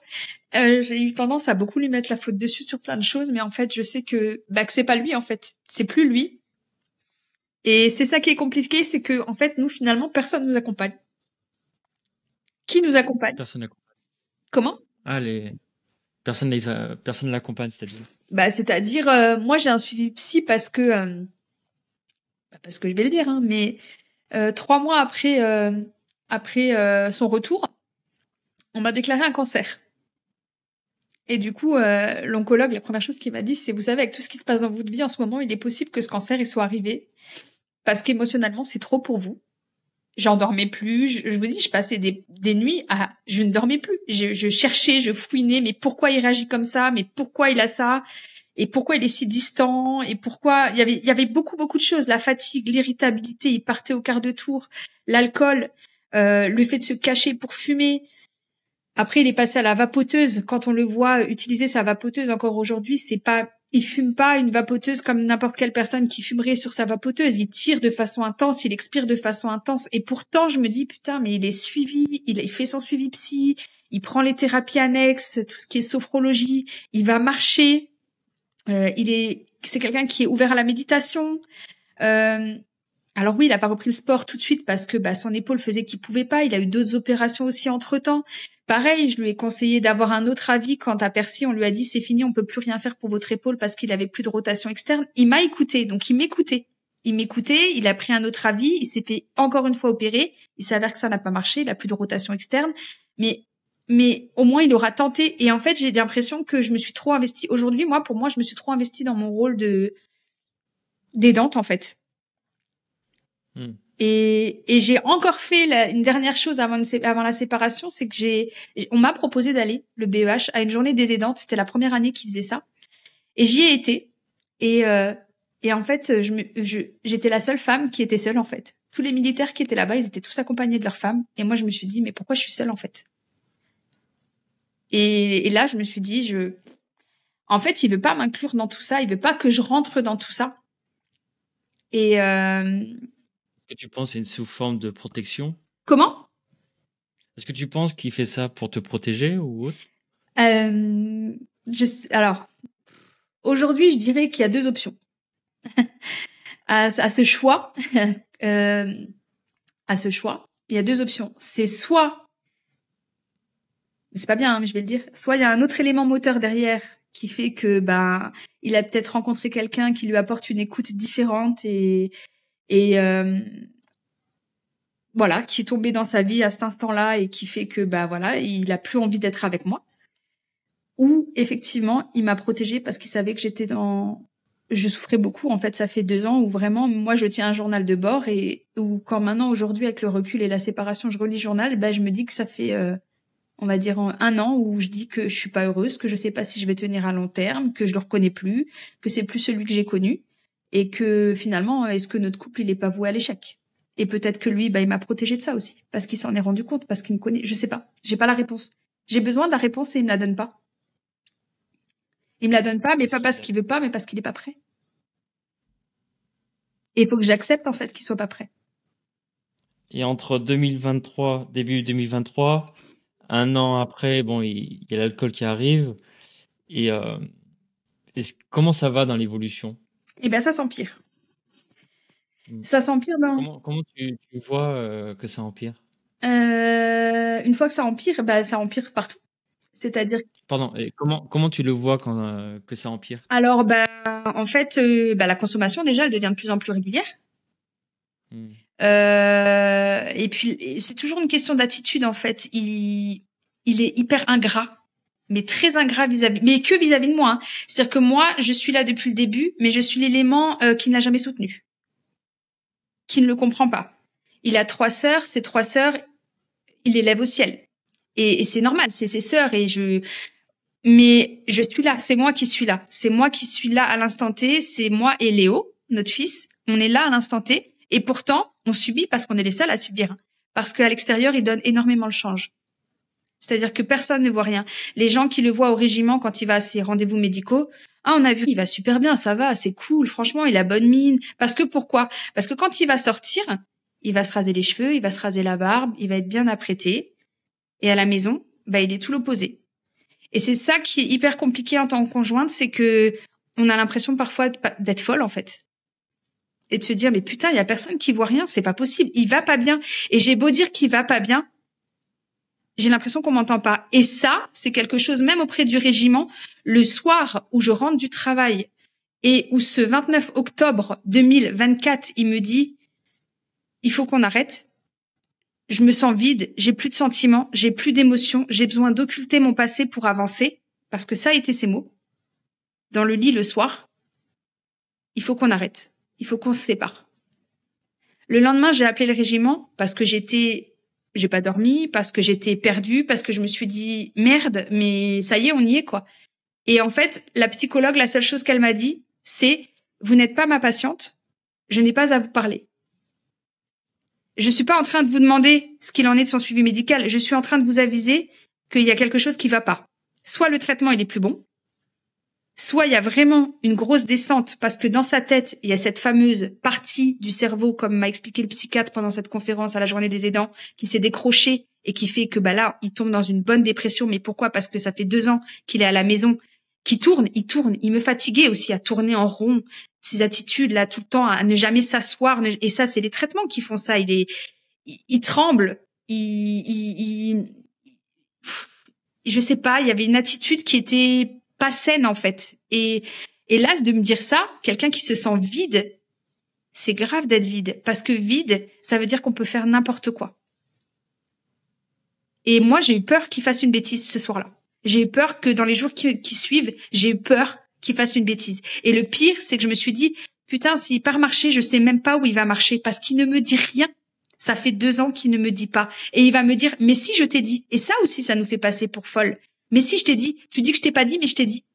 j'ai eu tendance à beaucoup lui mettre la faute dessus sur plein de choses, mais en fait, je sais que c'est pas lui, en fait. C'est plus lui. Et c'est ça qui est compliqué, c'est que, en fait, nous, finalement, personne nous accompagne. Qui nous accompagne? Personne n'accompagne. Comment? Ah, personne l'accompagne, c'est-à-dire. C'est-à-dire, moi, j'ai un suivi psy parce que je vais le dire, hein, mais 3 mois après son retour, on m'a déclaré un cancer. Et du coup, l'oncologue, la première chose qu'il m'a dit, c'est, vous savez, avec tout ce qui se passe dans votre vie en ce moment, il est possible que ce cancer il soit arrivé parce qu'émotionnellement, c'est trop pour vous. J'en dormais plus. Je vous dis, je passais des nuits à, je ne dormais plus. Je cherchais, je fouinais, mais pourquoi il réagit comme ça? Mais pourquoi il a ça? Et pourquoi il est si distant? Et pourquoi il y avait beaucoup de choses. La fatigue, l'irritabilité, il partait au quart de tour. L'alcool, le fait de se cacher pour fumer. Après, il est passé à la vapoteuse. Quand on le voit utiliser sa vapoteuse encore aujourd'hui, il fume pas une vapoteuse comme n'importe quelle personne qui fumerait sur sa vapoteuse. Il tire de façon intense, il expire de façon intense. Et pourtant, je me dis, putain, mais il est suivi, il fait son suivi psy, il prend les thérapies annexes, tout ce qui est sophrologie, il va marcher. C'est quelqu'un qui est ouvert à la méditation. Alors oui, il a pas repris le sport tout de suite parce que son épaule faisait qu'il pouvait pas. Il a eu d'autres opérations aussi entre-temps. Pareil, je lui ai conseillé d'avoir un autre avis quand à Percy, on lui a dit c'est fini, on peut plus rien faire pour votre épaule parce qu'il avait plus de rotation externe. Il m'a écouté, donc il m'écoutait. Il a pris un autre avis, il s'est fait encore une fois opérer. Il s'avère que ça n'a pas marché, il a plus de rotation externe. Mais au moins il aura tenté. Et en fait, j'ai l'impression que je me suis trop investie. Aujourd'hui, pour moi, je me suis trop investie dans mon rôle d'aidante, en fait. Et j'ai encore fait une dernière chose avant la séparation, c'est que on m'a proposé d'aller, le BEH, à une journée des aidantes. C'était la première année qu'ils faisaient ça. Et j'y ai été. Et en fait, j'étais la seule femme qui était seule, en fait. Tous les militaires qui étaient là-bas, ils étaient tous accompagnés de leurs femmes. Et moi, je me suis dit, mais pourquoi je suis seule, en fait? Et là, je me suis dit, en fait, il veut pas m'inclure dans tout ça. Il veut pas que je rentre dans tout ça. Et Est-ce que tu penses que c'est sous forme de protection? Comment? Est-ce que tu penses qu'il fait ça pour te protéger ou autre? Alors, aujourd'hui, je dirais qu'il y a deux options à ce choix. À ce choix, il y a deux options. C'est soit, c'est pas bien, hein, mais je vais le dire, soit il y a un autre élément moteur derrière qui fait que il a peut-être rencontré quelqu'un qui lui apporte une écoute différente et voilà, qui est tombé dans sa vie à cet instant-là et qui fait que voilà, il a plus envie d'être avec moi. Ou effectivement, il m'a protégée parce qu'il savait que je souffrais beaucoup. En fait, ça fait 2 ans où vraiment, moi, je tiens un journal de bord et où quand maintenant, aujourd'hui, avec le recul et la séparation, je relis le journal, je me dis que ça fait, on va dire, 1 an où je dis que je suis pas heureuse, que je sais pas si je vais tenir à long terme, que je le reconnais plus, que c'est plus celui que j'ai connu et que finalement, est-ce que notre couple, il est pas voué à l'échec? Et peut-être que lui, il m'a protégée de ça aussi parce qu'il s'en est rendu compte, parce qu'il me connaît. Je sais pas. J'ai pas la réponse. J'ai besoin de la réponse et il me la donne pas. Il me la donne pas, mais pas parce qu'il veut pas, mais parce qu'il est pas prêt. Et il faut que j'accepte, en fait, qu'il soit pas prêt. Et entre 2023, début 2023, 1 an après, bon, il y a l'alcool qui arrive. Et comment ça va dans l'évolution? Ça s'empire. Ça s'empire Comment tu vois que ça empire? Une fois que ça empire, ça empire partout. C'est-à-dire. Pardon, et comment tu le vois quand que ça empire? Alors, en fait, la consommation, déjà, elle devient de plus en plus régulière. Et puis, c'est toujours une question d'attitude, en fait. Il est hyper ingrat, mais très ingrat mais que vis-à-vis de moi. Hein. C'est-à-dire que moi, je suis là depuis le début, mais je suis l'élément qu'il n'a jamais soutenu, qui ne le comprend pas. Il a 3 sœurs, ces 3 sœurs, il les lève au ciel. Et c'est normal, c'est ses sœurs mais je suis là, c'est moi qui suis là. C'est moi qui suis là à l'instant T, c'est moi et Léo, notre fils, on est là à l'instant T, et pourtant, on subit parce qu'on est les seuls à subir. Parce qu'à l'extérieur, il donne énormément le change. C'est-à-dire que personne ne voit rien. Les gens qui le voient au régiment quand il va à ses rendez-vous médicaux, on a vu, il va super bien, ça va, c'est cool, franchement, il a bonne mine. Parce que pourquoi? Parce que quand il va sortir, il va se raser les cheveux, il va se raser la barbe, il va être bien apprêté. Et à la maison, il est tout l'opposé. Et c'est ça qui est hyper compliqué en tant que conjointe, c'est que on a l'impression parfois d'être folle, en fait. Et de se dire, mais putain, il y a personne qui voit rien, c'est pas possible, il va pas bien. Et j'ai beau dire qu'il va pas bien, j'ai l'impression qu'on m'entend pas. Et ça, c'est quelque chose, même auprès du régiment, le soir où je rentre du travail et où ce 29 octobre 2024, il me dit, il faut qu'on arrête. Je me sens vide, j'ai plus de sentiments, j'ai plus d'émotions, j'ai besoin d'occulter mon passé pour avancer, parce que ça a été ses mots. Dans le lit le soir, il faut qu'on arrête, il faut qu'on se sépare. Le lendemain, j'ai appelé le régiment parce que j'ai pas dormi, parce que j'étais perdue, parce que je me suis dit, merde, mais ça y est, on y est, quoi. Et en fait, la psychologue, la seule chose qu'elle m'a dit, c'est, vous n'êtes pas ma patiente, je n'ai pas à vous parler. Je suis pas en train de vous demander ce qu'il en est de son suivi médical. Je suis en train de vous aviser qu'il y a quelque chose qui va pas. Soit le traitement, il est plus bon. Soit il y a vraiment une grosse descente parce que dans sa tête, il y a cette fameuse partie du cerveau, comme m'a expliqué le psychiatre pendant cette conférence à la journée des aidants, qui s'est décrochée et qui fait que, là, il tombe dans une bonne dépression. Mais pourquoi? Parce que ça fait 2 ans qu'il est à la maison, qu'il tourne. Il me fatiguait aussi à tourner en rond. Ces attitudes là tout le temps à ne jamais s'asseoir, et ça c'est les traitements qui font ça. Il tremble, je sais pas, il y avait une attitude qui était pas saine en fait. Et là de me dire ça, quelqu'un qui se sent vide, c'est grave d'être vide, parce que vide, ça veut dire qu'on peut faire n'importe quoi. Et moi j'ai eu peur qu'il fasse une bêtise ce soir-là. J'ai eu peur que dans les jours qui suivent, j'ai eu peur qu'il fasse une bêtise. Et le pire, c'est que je me suis dit, putain, s'il part marcher, je sais même pas où il va marcher, parce qu'il ne me dit rien. Ça fait 2 ans qu'il ne me dit pas. Et il va me dire, mais si je t'ai dit. Et ça aussi, ça nous fait passer pour folle. Mais si je t'ai dit, tu dis que je t'ai pas dit, mais je t'ai dit.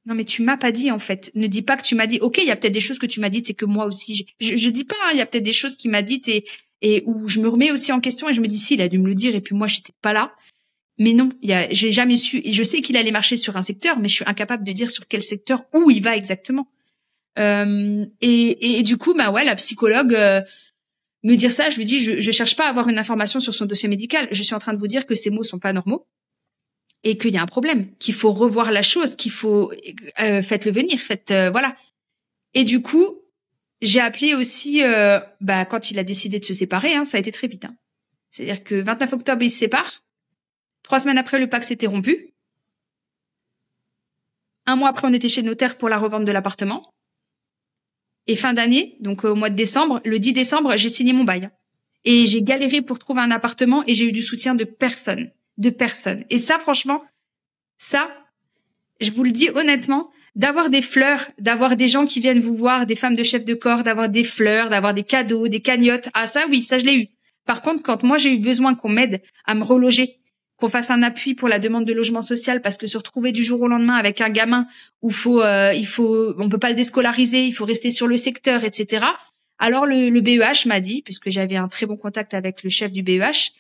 Non, mais tu m'as pas dit, en fait. Ne dis pas que tu m'as dit. Ok, il y a peut-être des choses que tu m'as dites et que moi aussi, je dis pas, il y a peut-être des choses qu'il m'a dites et où je me remets aussi en question et je me dis, si, il a dû me le dire et puis moi, j'étais pas là. Mais non, j'ai jamais su. Et je sais qu'il allait marcher sur un secteur, mais je suis incapable de dire sur quel secteur, où il va exactement. Et du coup, la psychologue me dire ça, je lui dis, je cherche pas à avoir une information sur son dossier médical. Je suis en train de vous dire que ces mots sont pas normaux. et qu'il y a un problème, qu'il faut revoir la chose, qu'il faut faites-le venir, voilà. Et du coup, j'ai appelé aussi quand il a décidé de se séparer, hein, ça a été très vite. Hein. C'est-à-dire que 29 octobre, il se sépare. 3 semaines après, le pacte s'était rompu. 1 mois après, on était chez le notaire pour la revente de l'appartement. Et fin d'année, donc au mois de décembre, le 10 décembre, j'ai signé mon bail. Et j'ai galéré pour trouver un appartement et j'ai eu du soutien de personne. De personne. Et ça, franchement, ça, je vous le dis honnêtement, d'avoir des fleurs, d'avoir des gens qui viennent vous voir, des femmes de chef de corps, d'avoir des fleurs, d'avoir des cadeaux, des cagnottes. Ah ça, oui, ça, je l'ai eu. Par contre, quand moi, j'ai eu besoin qu'on m'aide à me reloger, qu'on fasse un appui pour la demande de logement social parce que se retrouver du jour au lendemain avec un gamin où on peut pas le déscolariser, il faut rester sur le secteur, etc. Alors le BEH m'a dit, puisque j'avais un très bon contact avec le chef du BEH,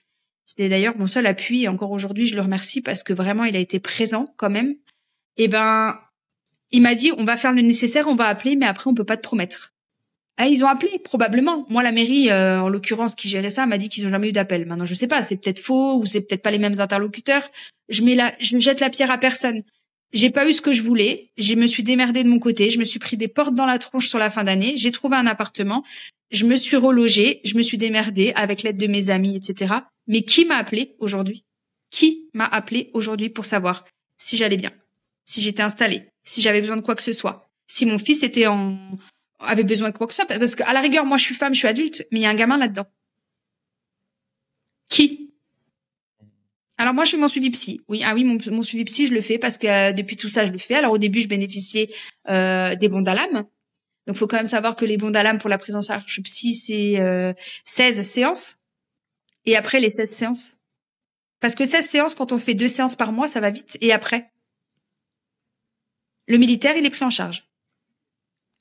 c'était d'ailleurs mon seul appui et encore aujourd'hui je le remercie parce que vraiment il a été présent quand même. Et il m'a dit on va faire le nécessaire, on va appeler, mais après on peut pas te promettre. Ah, ils ont appelé, probablement. Moi, la mairie, en l'occurrence, qui gérait ça, m'a dit qu'ils ont jamais eu d'appel. Maintenant, je sais pas, c'est peut-être faux ou c'est peut-être pas les mêmes interlocuteurs. Je jette la pierre à personne. J'ai pas eu ce que je voulais. Je me suis démerdée de mon côté. Je me suis pris des portes dans la tronche sur la fin d'année. J'ai trouvé un appartement. Je me suis relogée. Je me suis démerdée avec l'aide de mes amis, etc. Mais qui m'a appelé aujourd'hui? Qui m'a appelé aujourd'hui pour savoir si j'allais bien, si j'étais installée, si j'avais besoin de quoi que ce soit, si mon fils avait besoin de quoi que ce soit, parce qu'à la rigueur, moi, je suis femme, je suis adulte, mais il y a un gamin là-dedans. Qui? Alors moi, je fais mon suivi psy. Oui, mon suivi psy, je le fais parce que depuis tout ça, je le fais. Alors au début, je bénéficiais des bons d'Alam. Donc, faut quand même savoir que les bons d'Alam pour la prise en charge psy, c'est 16 séances. Et après, les 7 séances. Parce que 16 séances, quand on fait 2 séances par mois, ça va vite. Et après, le militaire, il est pris en charge.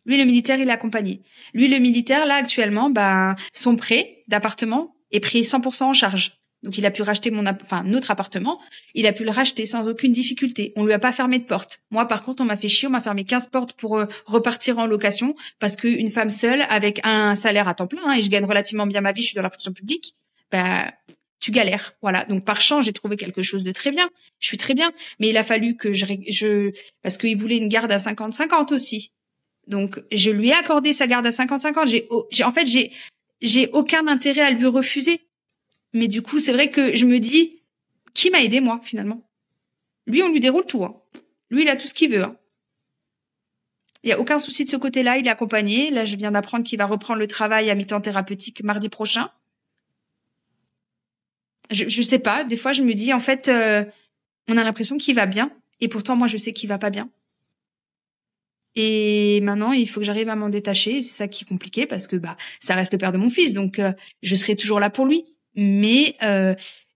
Lui, le militaire, il est accompagné. Lui, le militaire, là, actuellement, son prêt d'appartement est pris 100% en charge. Donc, il a pu racheter notre appartement. Il a pu le racheter sans aucune difficulté. On lui a pas fermé de porte. Moi, par contre, on m'a fait chier. On m'a fermé 15 portes pour repartir en location parce qu'une femme seule avec un salaire à temps plein, hein, et je gagne relativement bien ma vie, je suis dans la fonction publique, tu galères. Voilà. Donc, par chance, j'ai trouvé quelque chose de très bien. Je suis très bien. Mais il a fallu que parce qu'il voulait une garde à 50-50 aussi. Donc, je lui ai accordé sa garde à 50-50. J'ai aucun intérêt à lui refuser. Mais du coup, c'est vrai que je me dis, qui m'a aidé, moi, finalement? Lui, on lui déroule tout. Hein. Lui, il a tout ce qu'il veut. Hein. Il n'y a aucun souci de ce côté-là. Il est accompagné. Là, je viens d'apprendre qu'il va reprendre le travail à mi-temps thérapeutique mardi prochain. Je sais pas. Des fois, je me dis, en fait, on a l'impression qu'il va bien. Et pourtant, moi, je sais qu'il va pas bien. Et maintenant, il faut que j'arrive à m'en détacher. C'est ça qui est compliqué parce que ça reste le père de mon fils, donc je serai toujours là pour lui. Mais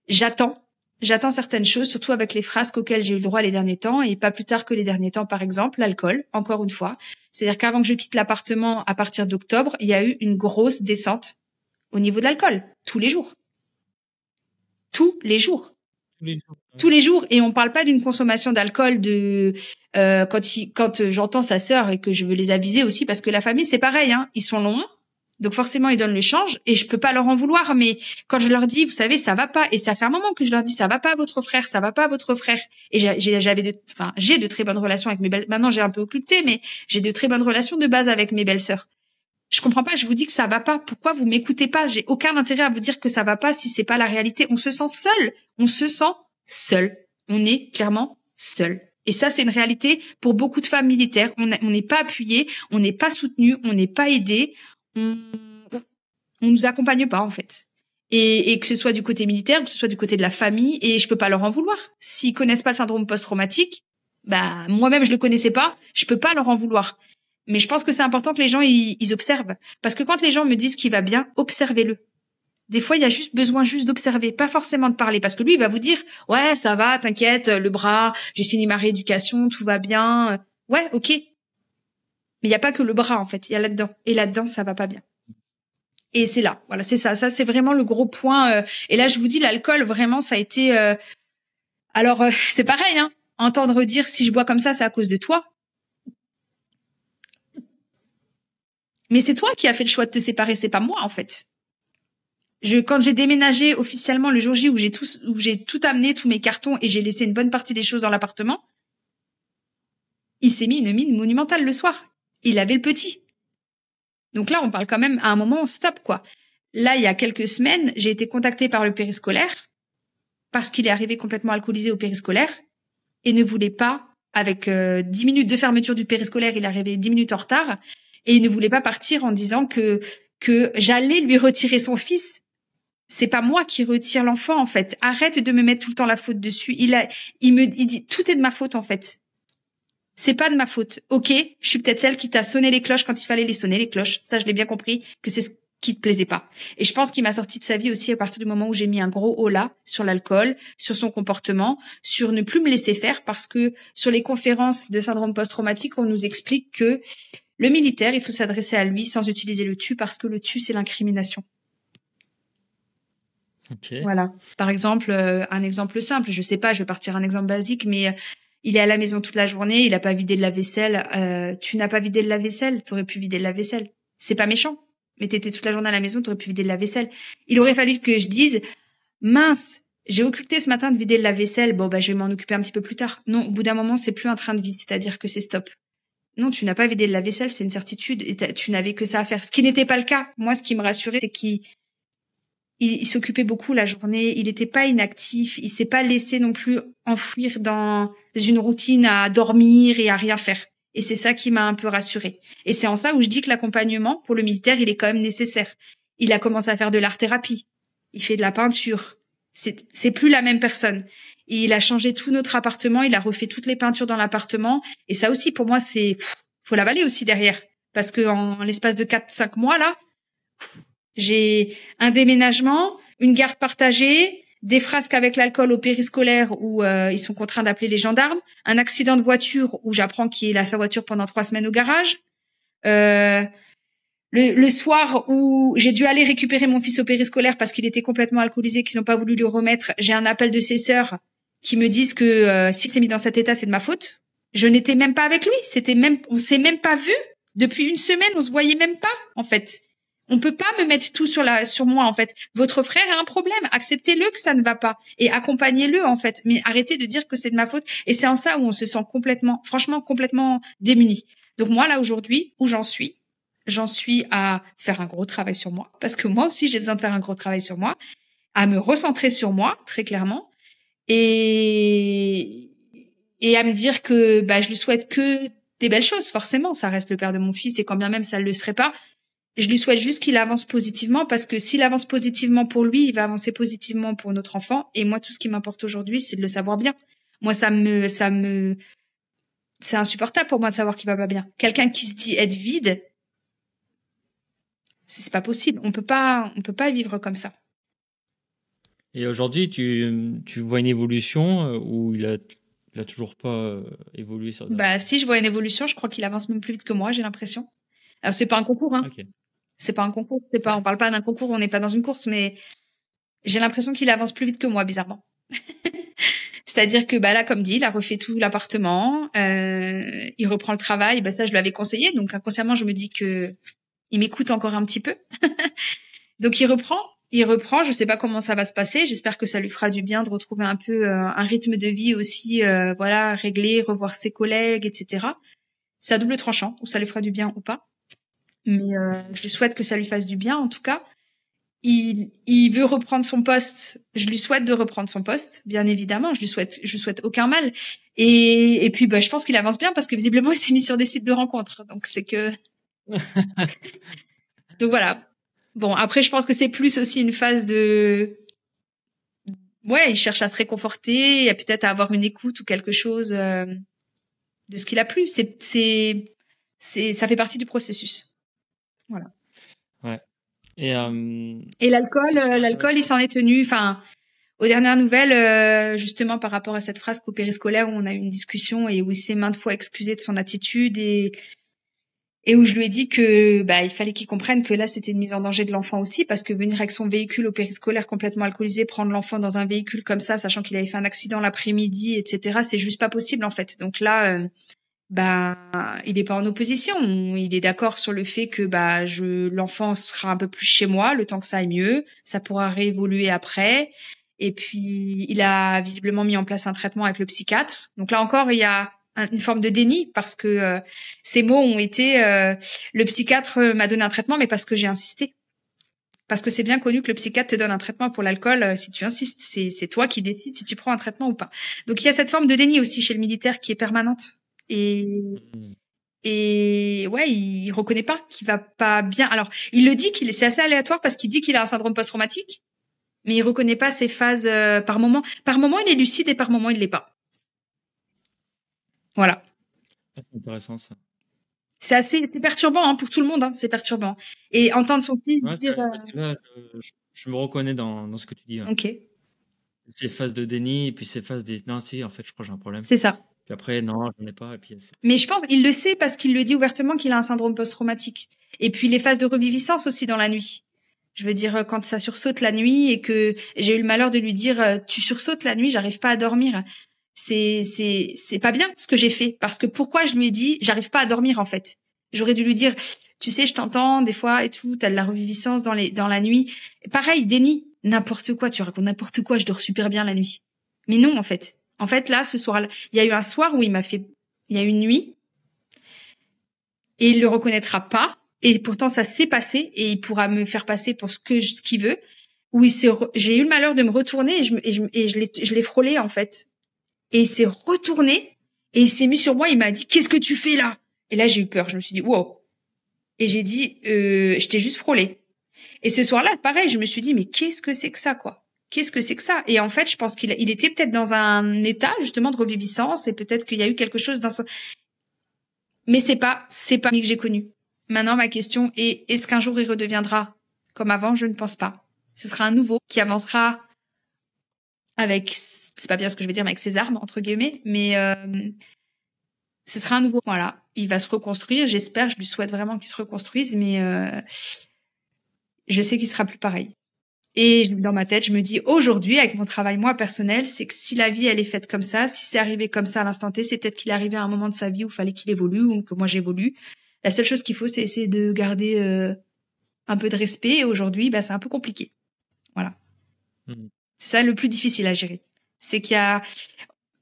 j'attends certaines choses, surtout avec les frasques auxquelles j'ai eu le droit les derniers temps, et pas plus tard que les derniers temps, par exemple, l'alcool. Encore une fois, c'est-à-dire qu'avant que je quitte l'appartement, à partir d'octobre, il y a eu une grosse descente au niveau de l'alcool, tous les jours. Tous les jours, et on parle pas d'une consommation d'alcool quand j'entends sa sœur et que je veux les aviser aussi parce que la famille c'est pareil, hein, ils sont loin, donc forcément ils donnent le change et je peux pas leur en vouloir, mais quand je leur dis, vous savez, ça va pas, et ça fait un moment que je leur dis ça va pas à votre frère, ça va pas à votre frère, et j'ai de très bonnes relations avec mes belles, maintenant j'ai un peu occulté, mais j'ai de très bonnes relations de base avec mes belles-sœurs. Je comprends pas, je vous dis que ça va pas. Pourquoi vous m'écoutez pas? J'ai aucun intérêt à vous dire que ça va pas si c'est pas la réalité. On se sent seul. On est clairement seul. Et ça, c'est une réalité pour beaucoup de femmes militaires. On n'est pas appuyé, on n'est pas soutenu, on n'est pas aidé. On nous accompagne pas, en fait. Et que ce soit du côté militaire, que ce soit du côté de la famille, et je peux pas leur en vouloir. S'ils connaissent pas le syndrome post-traumatique, moi-même je le connaissais pas, je peux pas leur en vouloir. Mais je pense que c'est important que les gens ils observent, parce que quand les gens me disent qu'il va bien, observez-le. Des fois, il y a juste besoin d'observer, pas forcément de parler, parce que lui il va vous dire ouais ça va, t'inquiète, le bras, j'ai fini ma rééducation, tout va bien. Ouais, ok. Mais il y a pas que le bras en fait, il y a là-dedans, et là-dedans ça va pas bien. Et c'est là, voilà, c'est ça c'est vraiment le gros point. Et là je vous dis, l'alcool vraiment ça a été. Alors c'est pareil, hein. Entendre dire si je bois comme ça, c'est à cause de toi. Mais c'est toi qui as fait le choix de te séparer, c'est pas moi en fait. Quand j'ai déménagé officiellement le jour J où j'ai tout amené, tous mes cartons et j'ai laissé une bonne partie des choses dans l'appartement, il s'est mis une mine monumentale le soir. Il avait le petit. Donc là, on parle quand même à un moment, stop, quoi. Là, il y a quelques semaines, j'ai été contactée par le périscolaire parce qu'il est arrivé complètement alcoolisé au périscolaire et ne voulait pas, avec 10 minutes de fermeture du périscolaire, il est arrivé 10 minutes en retard et il ne voulait pas partir en disant que j'allais lui retirer son fils. C'est pas moi qui retire l'enfant, en fait. Arrête de me mettre tout le temps la faute dessus. Il dit, tout est de ma faute, en fait. C'est pas de ma faute. Ok, je suis peut-être celle qui t'a sonné les cloches quand il fallait les sonner, les cloches. Ça, je l'ai bien compris, que c'est ce qui te plaisait pas. Et je pense qu'il m'a sorti de sa vie aussi à partir du moment où j'ai mis un gros holà sur l'alcool, sur son comportement, sur ne plus me laisser faire, parce que sur les conférences de syndrome post-traumatique, on nous explique que le militaire, il faut s'adresser à lui sans utiliser le tu, parce que le tu, c'est l'incrimination. Okay. Voilà. Par exemple, un exemple simple, je sais pas, je vais partir un exemple basique, mais il est à la maison toute la journée, il a pas vidé de la vaisselle. Tu n'as pas vidé de la vaisselle, t'aurais pu vider de la vaisselle. C'est pas méchant, mais t'étais toute la journée à la maison, t'aurais pu vider de la vaisselle. Il aurait fallu que je dise, mince, j'ai occulté ce matin de vider de la vaisselle, bon bah je vais m'en occuper un petit peu plus tard. Non, au bout d'un moment, c'est plus un train de vie, c'est-à-dire que c'est stop. Non, tu n'as pas vidé de la vaisselle, c'est une certitude, et tu n'avais que ça à faire. Ce qui n'était pas le cas. Moi, ce qui me rassurait, c'est il s'occupait beaucoup la journée, il n'était pas inactif, il s'est pas laissé non plus enfouir dans une routine à dormir et à rien faire. Et c'est ça qui m'a un peu rassurée. Et c'est en ça où je dis que l'accompagnement pour le militaire, il est quand même nécessaire. Il a commencé à faire de l'art-thérapie, il fait de la peinture. C'est plus la même personne. Et il a changé tout notre appartement, il a refait toutes les peintures dans l'appartement. Et ça aussi, pour moi, faut l'avaler aussi derrière. Parce que en l'espace de 4-5 mois, là, j'ai un déménagement, une garde partagée, des frasques avec l'alcool au périscolaire où ils sont contraints d'appeler les gendarmes, un accident de voiture où j'apprends qu'il a sa voiture pendant 3 semaines au garage, le soir où j'ai dû aller récupérer mon fils au périscolaire parce qu'il était complètement alcoolisé, qu'ils n'ont pas voulu lui remettre, j'ai un appel de ses sœurs qui me disent que s'il s'est mis dans cet état, c'est de ma faute. Je n'étais même pas avec lui, on s'est même pas vu depuis 1 semaine, on se voyait même pas en fait. On peut pas me mettre tout sur moi, en fait. Votre frère a un problème. Acceptez-le que ça ne va pas. Et accompagnez-le, en fait. Mais arrêtez de dire que c'est de ma faute. Et c'est en ça où on se sent franchement, complètement démuni. Donc moi, là, aujourd'hui, où j'en suis à faire un gros travail sur moi. Parce que moi aussi, j'ai besoin de faire un gros travail sur moi. À me recentrer sur moi, très clairement. Et à me dire que, je lui souhaite que des belles choses, forcément. Ça reste le père de mon fils. Et quand bien même ça ne le serait pas, je lui souhaite juste qu'il avance positivement, parce que s'il avance positivement pour lui, il va avancer positivement pour notre enfant. Et moi, tout ce qui m'importe aujourd'hui, c'est de le savoir bien. Moi, c'est insupportable pour moi de savoir qu'il va pas bien. Quelqu'un qui se dit être vide, c'est pas possible. On peut pas vivre comme ça. Et aujourd'hui, tu vois une évolution ou il a toujours pas évolué sur... Si je vois une évolution, je crois qu'il avance même plus vite que moi, j'ai l'impression. Alors, c'est pas un concours, hein. Okay. C'est pas un concours, on parle pas d'un concours, on n'est pas dans une course, mais j'ai l'impression qu'il avance plus vite que moi, bizarrement. C'est-à-dire que, là, comme dit, il a refait tout l'appartement, il reprend le travail, ça, je lui avais conseillé, donc inconsciemment, je me dis que il m'écoute encore un petit peu. Donc, il reprend, je sais pas comment ça va se passer, j'espère que ça lui fera du bien de retrouver un peu un rythme de vie aussi, réglé, revoir ses collègues, etc. C'est à double tranchant, ou ça lui fera du bien ou pas. Mais je lui souhaite que ça lui fasse du bien, en tout cas. Il veut reprendre son poste. Je lui souhaite de reprendre son poste, bien évidemment. Je souhaite aucun mal. Et puis, je pense qu'il avance bien parce que visiblement, il s'est mis sur des sites de rencontres. Donc, c'est que... Donc, voilà. Bon, après, je pense que c'est plus aussi une phase de... Ouais, il cherche à se réconforter, et peut-être à avoir une écoute ou quelque chose de ce qu'il a plu. Ça fait partie du processus. Voilà. Ouais. Et l'alcool, il s'en est tenu. Enfin, aux dernières nouvelles, justement par rapport à cette phrase qu'au périscolaire où on a eu une discussion et où il s'est maintes fois excusé de son attitude et où je lui ai dit que il fallait qu'il comprenne que là c'était une mise en danger de l'enfant aussi, parce que venir avec son véhicule au périscolaire complètement alcoolisé, prendre l'enfant dans un véhicule comme ça, sachant qu'il avait fait un accident l'après-midi, etc., c'est juste pas possible en fait. Donc là, ben, il est pas en opposition. Il est d'accord sur le fait que l'enfant sera un peu plus chez moi, le temps que ça aille mieux. Ça pourra réévoluer après. Et puis, il a visiblement mis en place un traitement avec le psychiatre. Donc là encore, il y a une forme de déni parce que ces mots ont été le psychiatre m'a donné un traitement, mais parce que j'ai insisté. Parce que c'est bien connu que le psychiatre te donne un traitement pour l'alcool si tu insistes. C'est toi qui décides si tu prends un traitement ou pas. Donc il y a cette forme de déni aussi chez le militaire qui est permanente. Et ouais, il reconnaît pas qu'il va pas bien. Alors, il le dit c'est assez aléatoire parce qu'il dit qu'il a un syndrome post-traumatique, mais il reconnaît pas ses phases par moment. Par moment, il est lucide et par moment, il l'est pas. Voilà. C'est intéressant ça. C'est perturbant pour tout le monde, c'est perturbant. Et entendre son fils dire... Là, je me reconnais dans ce que tu dis. Hein. Ok. Ces phases de déni et puis ces phases des... Non, si, en fait, je crois que j'ai un problème. C'est ça. Puis après, non, j'en ai pas. Et puis, mais je pense qu'il le sait parce qu'il le dit ouvertement qu'il a un syndrome post-traumatique. Et puis les phases de reviviscence aussi dans la nuit. Je veux dire, quand ça sursaute la nuit et que j'ai eu le malheur de lui dire « Tu sursautes la nuit, j'arrive pas à dormir », c'est pas bien ce que j'ai fait. Parce que pourquoi je lui ai dit « J'arrive pas à dormir en fait ». J'aurais dû lui dire « Tu sais, je t'entends des fois et tout, t'as de la reviviscence dans la nuit ». Pareil, déni, n'importe quoi, tu racontes n'importe quoi, je dors super bien la nuit. Mais non, en fait. En fait, là, ce soir-là, il y a eu un soir où il y a eu une nuit et il le reconnaîtra pas. Et pourtant, ça s'est passé et il pourra me faire passer pour ce qu'il veut. Où j'ai eu le malheur de me retourner et je l'ai frôlé, en fait. Et il s'est retourné et il s'est mis sur moi. Il m'a dit, qu'est-ce que tu fais là? Et là, j'ai eu peur. Je me suis dit, wow. Et j'ai dit, je t'ai juste frôlé. Et ce soir-là, pareil, je me suis dit, mais qu'est-ce que c'est que ça, quoi? Qu'est-ce que c'est que ça? Et en fait, je pense qu'il était peut-être dans un état, justement, de reviviscence et peut-être qu'il y a eu quelque chose dans son... Mais c'est pas lui que j'ai connu. Maintenant, ma question est, est-ce qu'un jour il redeviendra comme avant? Je ne pense pas. Ce sera un nouveau qui avancera avec, c'est pas bien ce que je vais dire, mais avec ses armes, entre guillemets, mais ce sera un nouveau. Voilà. Il va se reconstruire, j'espère, je lui souhaite vraiment qu'il se reconstruise, mais je sais qu'il sera plus pareil. Et dans ma tête, je me dis, aujourd'hui, avec mon travail, moi, personnel, c'est que si la vie, elle est faite comme ça, si c'est arrivé comme ça à l'instant T, c'est peut-être qu'il est arrivé à un moment de sa vie où il fallait qu'il évolue ou que moi, j'évolue. La seule chose qu'il faut, c'est essayer de garder un peu de respect. Et aujourd'hui, c'est un peu compliqué. Voilà. C'est ça le plus difficile à gérer. C'est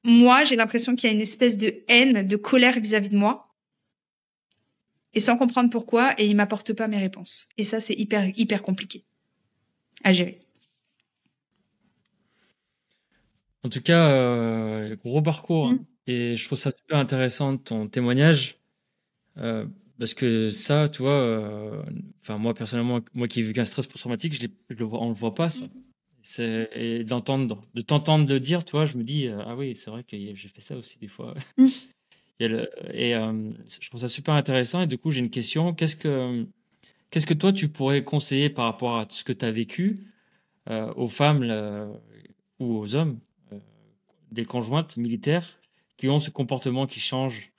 moi, j'ai l'impression qu'il y a une espèce de haine, de colère vis-à-vis de moi. Et sans comprendre pourquoi, et il m'apporte pas mes réponses. Et ça, c'est hyper, hyper compliqué à gérer. En tout cas, gros parcours. Hein. Et je trouve ça super intéressant, ton témoignage. Parce que ça, tu vois, moi, personnellement, moi qui ai vu qu'un stress post-traumatique, on le voit pas, ça. Et de t'entendre le dire, tu vois, je me dis, ah oui, c'est vrai que j'ai fait ça aussi des fois. Je trouve ça super intéressant. Et du coup, j'ai une question. Qu'est-ce que toi, tu pourrais conseiller par rapport à ce que tu as vécu aux femmes ou aux hommes, des conjointes militaires qui ont ce comportement qui change?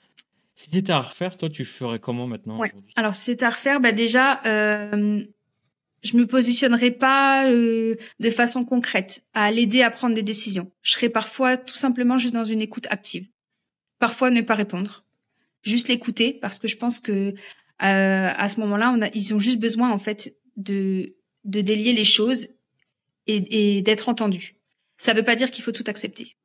Si c'était à refaire, toi, tu ferais comment maintenant aujourd'hui? Alors, si c'était à refaire, déjà, je me positionnerais pas de façon concrète à l'aider à prendre des décisions. Je serais parfois tout simplement juste dans une écoute active. Parfois, ne pas répondre. Juste l'écouter parce que je pense que à ce moment-là, ils ont juste besoin, en fait, de délier les choses et d'être entendus. Ça veut pas dire qu'il faut tout accepter.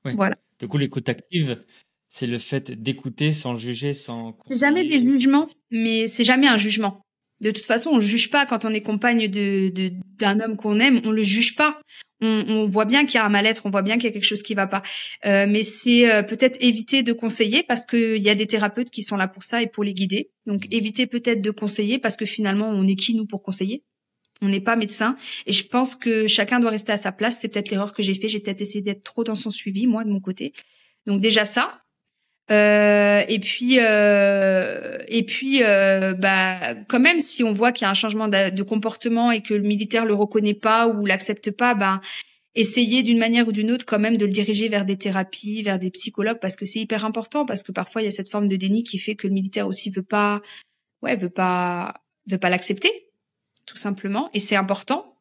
Ouais. Voilà. Du coup, l'écoute active, c'est le fait d'écouter sans juger, sans conseiller. C'est jamais des jugements, mais c'est jamais un jugement. De toute façon, on juge pas quand on est compagne d'un homme qu'on aime, on le juge pas. On voit bien qu'il y a un mal-être, on voit bien qu'il y a quelque chose qui va pas. Mais c'est peut-être éviter de conseiller parce qu'il y a des thérapeutes qui sont là pour ça et pour les guider. Donc éviter peut-être de conseiller parce que finalement, on est qui nous pour conseiller? On n'est pas médecin. Et je pense que chacun doit rester à sa place. C'est peut-être l'erreur que j'ai fait. J'ai peut-être essayé d'être trop dans son suivi, moi, de mon côté. Donc déjà ça. Et puis, quand même, si on voit qu'il y a un changement de comportement et que le militaire le reconnaît pas ou l'accepte pas, essayer d'une manière ou d'une autre quand même de le diriger vers des thérapies, vers des psychologues, parce que c'est hyper important, parce que parfois il y a cette forme de déni qui fait que le militaire aussi veut pas l'accepter, tout simplement, et c'est important.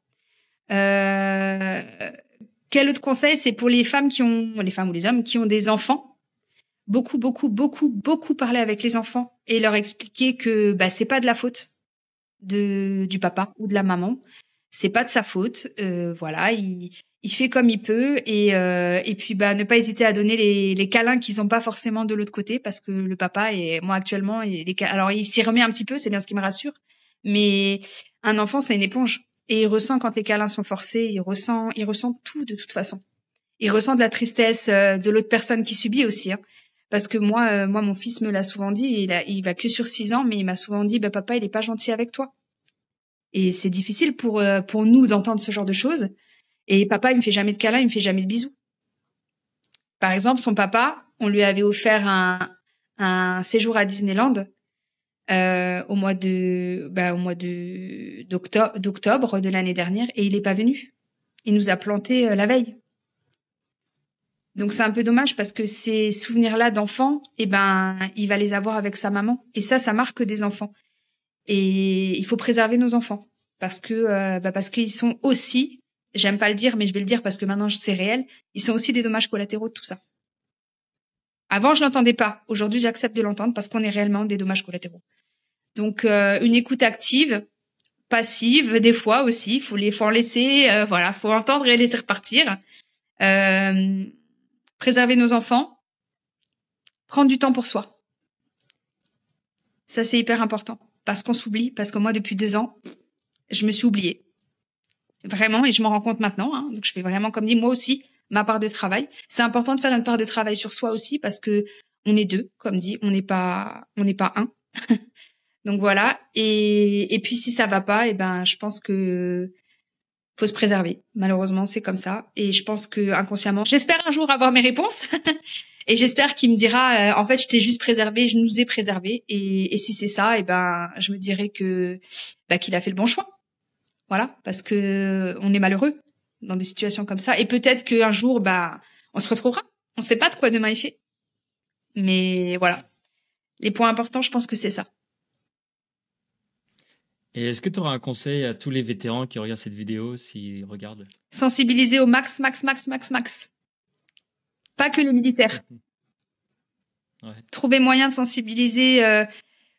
Quel autre conseil? C'est pour les femmes ou les hommes qui ont des enfants. beaucoup, beaucoup, beaucoup, beaucoup parler avec les enfants et leur expliquer que c'est pas de la faute du papa ou de la maman, c'est pas de sa faute. Voilà, il fait comme il peut et puis ne pas hésiter à donner les câlins qu'ils ont pas forcément de l'autre côté, parce que le papa, et moi actuellement, alors il s'y remet un petit peu, c'est bien ce qui me rassure, mais un enfant c'est une éponge et il ressent quand les câlins sont forcés, il ressent tout de toute façon. Il ressent de la tristesse de l'autre personne qui subit aussi, hein. Parce que moi, mon fils me l'a souvent dit, il va que sur 6 ans, mais il m'a souvent dit, papa, il est pas gentil avec toi. Et c'est difficile pour nous d'entendre ce genre de choses. Et papa, il me fait jamais de câlins, il me fait jamais de bisous. Par exemple, son papa, on lui avait offert un séjour à Disneyland au mois d'octobre de l'année dernière, et il est pas venu. Il nous a planté la veille. Donc c'est un peu dommage, parce que ces souvenirs-là d'enfants, il va les avoir avec sa maman. Et ça marque des enfants. Et il faut préserver nos enfants, parce qu'ils sont aussi, j'aime pas le dire, mais je vais le dire parce que maintenant c'est réel, ils sont aussi des dommages collatéraux de tout ça. Avant, je l'entendais pas. Aujourd'hui, j'accepte de l'entendre parce qu'on est réellement des dommages collatéraux. Donc une écoute active, passive, des fois aussi, faut en laisser, faut entendre et laisser repartir. Préserver nos enfants, prendre du temps pour soi. Ça, c'est hyper important, parce qu'on s'oublie, parce que moi, depuis 2 ans, je me suis oubliée. Vraiment, et je m'en rends compte maintenant, hein. Donc, je fais vraiment, comme dit, moi aussi, ma part de travail. C'est important de faire une part de travail sur soi aussi, parce que on est 2, comme dit, on n'est pas 1. Donc voilà. Et puis, si ça va pas, je pense que faut se préserver. Malheureusement, c'est comme ça. Et je pense que inconsciemment, j'espère un jour avoir mes réponses. Et j'espère qu'il me dira, en fait, je t'ai juste préservé, je nous ai préservé. Et si c'est ça, je me dirais qu'il a fait le bon choix. Voilà, parce que on est malheureux dans des situations comme ça. Et peut-être qu'un jour, on se retrouvera. On ne sait pas de quoi demain est fait. Mais voilà, les points importants, je pense que c'est ça. Et est-ce que tu auras un conseil à tous les vétérans qui regardent cette vidéo, s'ils regardent? Sensibiliser au max. Pas que les militaires. Ouais. Trouver moyen de sensibiliser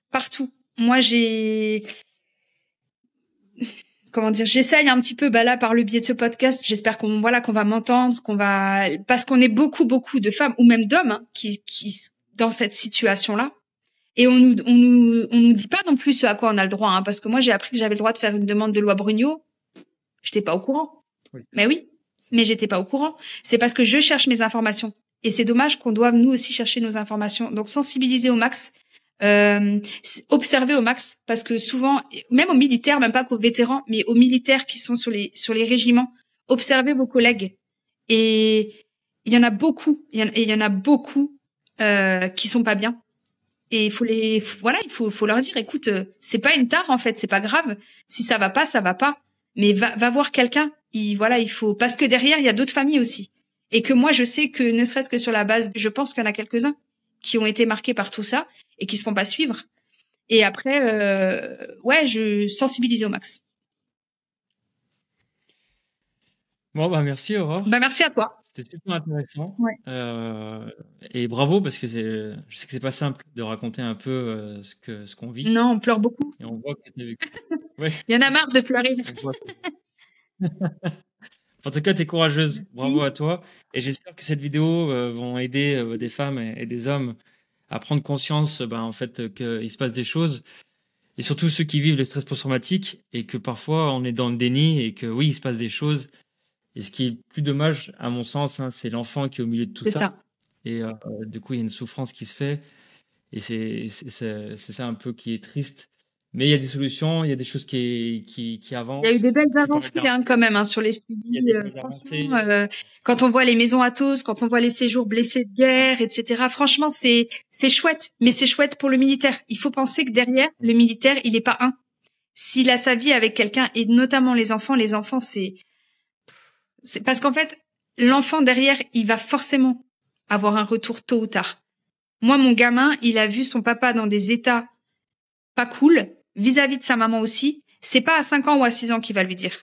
partout. Moi, j'essaye un petit peu, là, par le biais de ce podcast. J'espère qu'on va m'entendre, parce qu'on est beaucoup de femmes ou même d'hommes, hein, qui dans cette situation-là. Et on nous dit pas non plus ce à quoi on a le droit, hein, parce que moi, j'ai appris que j'avais le droit de faire une demande de loi Brugnot. J'étais pas au courant. Oui. Mais oui, mais j'étais pas au courant. C'est parce que je cherche mes informations. Et c'est dommage qu'on doive nous aussi chercher nos informations. Donc, sensibiliser au max, observer au max, parce que souvent, même aux militaires, même pas qu'aux vétérans, mais aux militaires qui sont sur les régiments, observez vos collègues. Et il y en a beaucoup, qui sont pas bien. Et il faut leur dire, écoute, c'est pas une tare en fait, c'est pas grave. Si ça va pas, ça va pas. Mais va voir quelqu'un. Il faut, parce que derrière il y a d'autres familles aussi. Et que moi je sais que ne serait-ce que sur la base, je pense qu'il y en a quelques-uns qui ont été marqués par tout ça et qui se font pas suivre. Et après, je sensibilise au max. Bon, merci Aurore. Merci à toi. C'était super intéressant. Ouais. Et bravo, parce que je sais que c'est pas simple de raconter un peu ce qu'on vit. Non, on pleure beaucoup. Et on voit que t'as vécu. Ouais. Il y en a marre de pleurer. En tout cas, tu es courageuse. Bravo à toi. Et j'espère que cette vidéo vont aider des femmes et des hommes à prendre conscience en fait, qu'il se passe des choses. Et surtout ceux qui vivent le stress post-traumatique, et que parfois on est dans le déni, et que oui, il se passe des choses. Et ce qui est plus dommage, à mon sens, c'est l'enfant qui est au milieu de tout ça. C'est ça. Et du coup, il y a une souffrance qui se fait. Et c'est ça un peu qui est triste. Mais il y a des solutions, il y a des choses qui avancent. Il y a eu des belles avancées quand même sur les suivis. Quand on voit les maisons Athos, quand on voit les séjours blessés de guerre, etc. Franchement, c'est chouette. Mais c'est chouette pour le militaire. Il faut penser que derrière, le militaire, il est pas un. S'il a sa vie avec quelqu'un, et notamment les enfants, c'est parce qu'en fait, l'enfant derrière, il va forcément avoir un retour tôt ou tard. Moi, mon gamin, il a vu son papa dans des états pas cool, vis-à-vis de sa maman aussi. C'est pas à 5 ans ou à 6 ans qu'il va lui dire.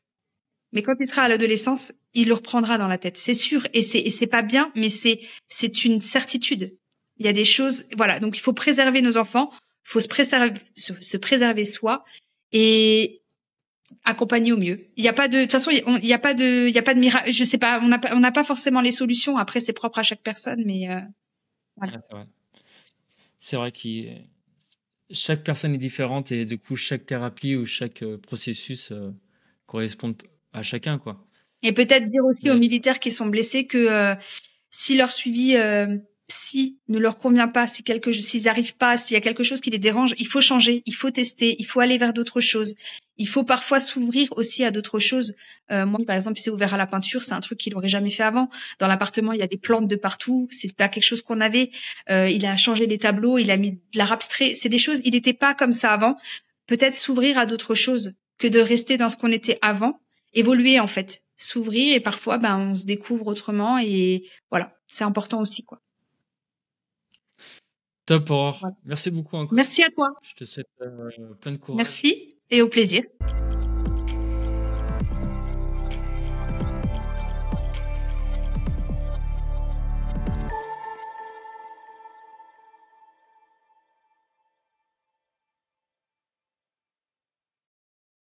Mais quand il sera à l'adolescence, il le reprendra dans la tête. C'est sûr. Et c'est pas bien, mais c'est une certitude. Il y a des choses, voilà. Donc il faut préserver nos enfants, il faut se préserver soi et accompagner au mieux. Il y a pas de toute façon, il y a pas de miracle. Je sais pas, on n'a pas forcément les solutions. Après, c'est propre à chaque personne, mais voilà. Ouais, c'est vrai. C'est vrai que chaque personne est différente et du coup, chaque thérapie ou chaque processus correspond à chacun, quoi. Et peut-être dire aussi aux Mais militaires qui sont blessés que si leur suivi si ne leur convient pas, s'ils arrivent pas, s'il y a quelque chose qui les dérange, il faut changer, il faut tester, il faut aller vers d'autres choses. Il faut parfois s'ouvrir aussi à d'autres choses. Moi, par exemple, il s'est ouvert à la peinture, c'est un truc qu'il aurait jamais fait avant. Dans l'appartement, il y a des plantes de partout, c'est pas quelque chose qu'on avait. Il a changé les tableaux, il a mis de l'art abstrait. C'est des choses, il n'était pas comme ça avant. Peut-être s'ouvrir à d'autres choses que de rester dans ce qu'on était avant. Évoluer en fait, s'ouvrir et parfois, on se découvre autrement et voilà, c'est important aussi quoi. top, Aurore. Voilà. Merci beaucoup encore. Merci à toi. Je te souhaite plein de courage. Merci et au plaisir.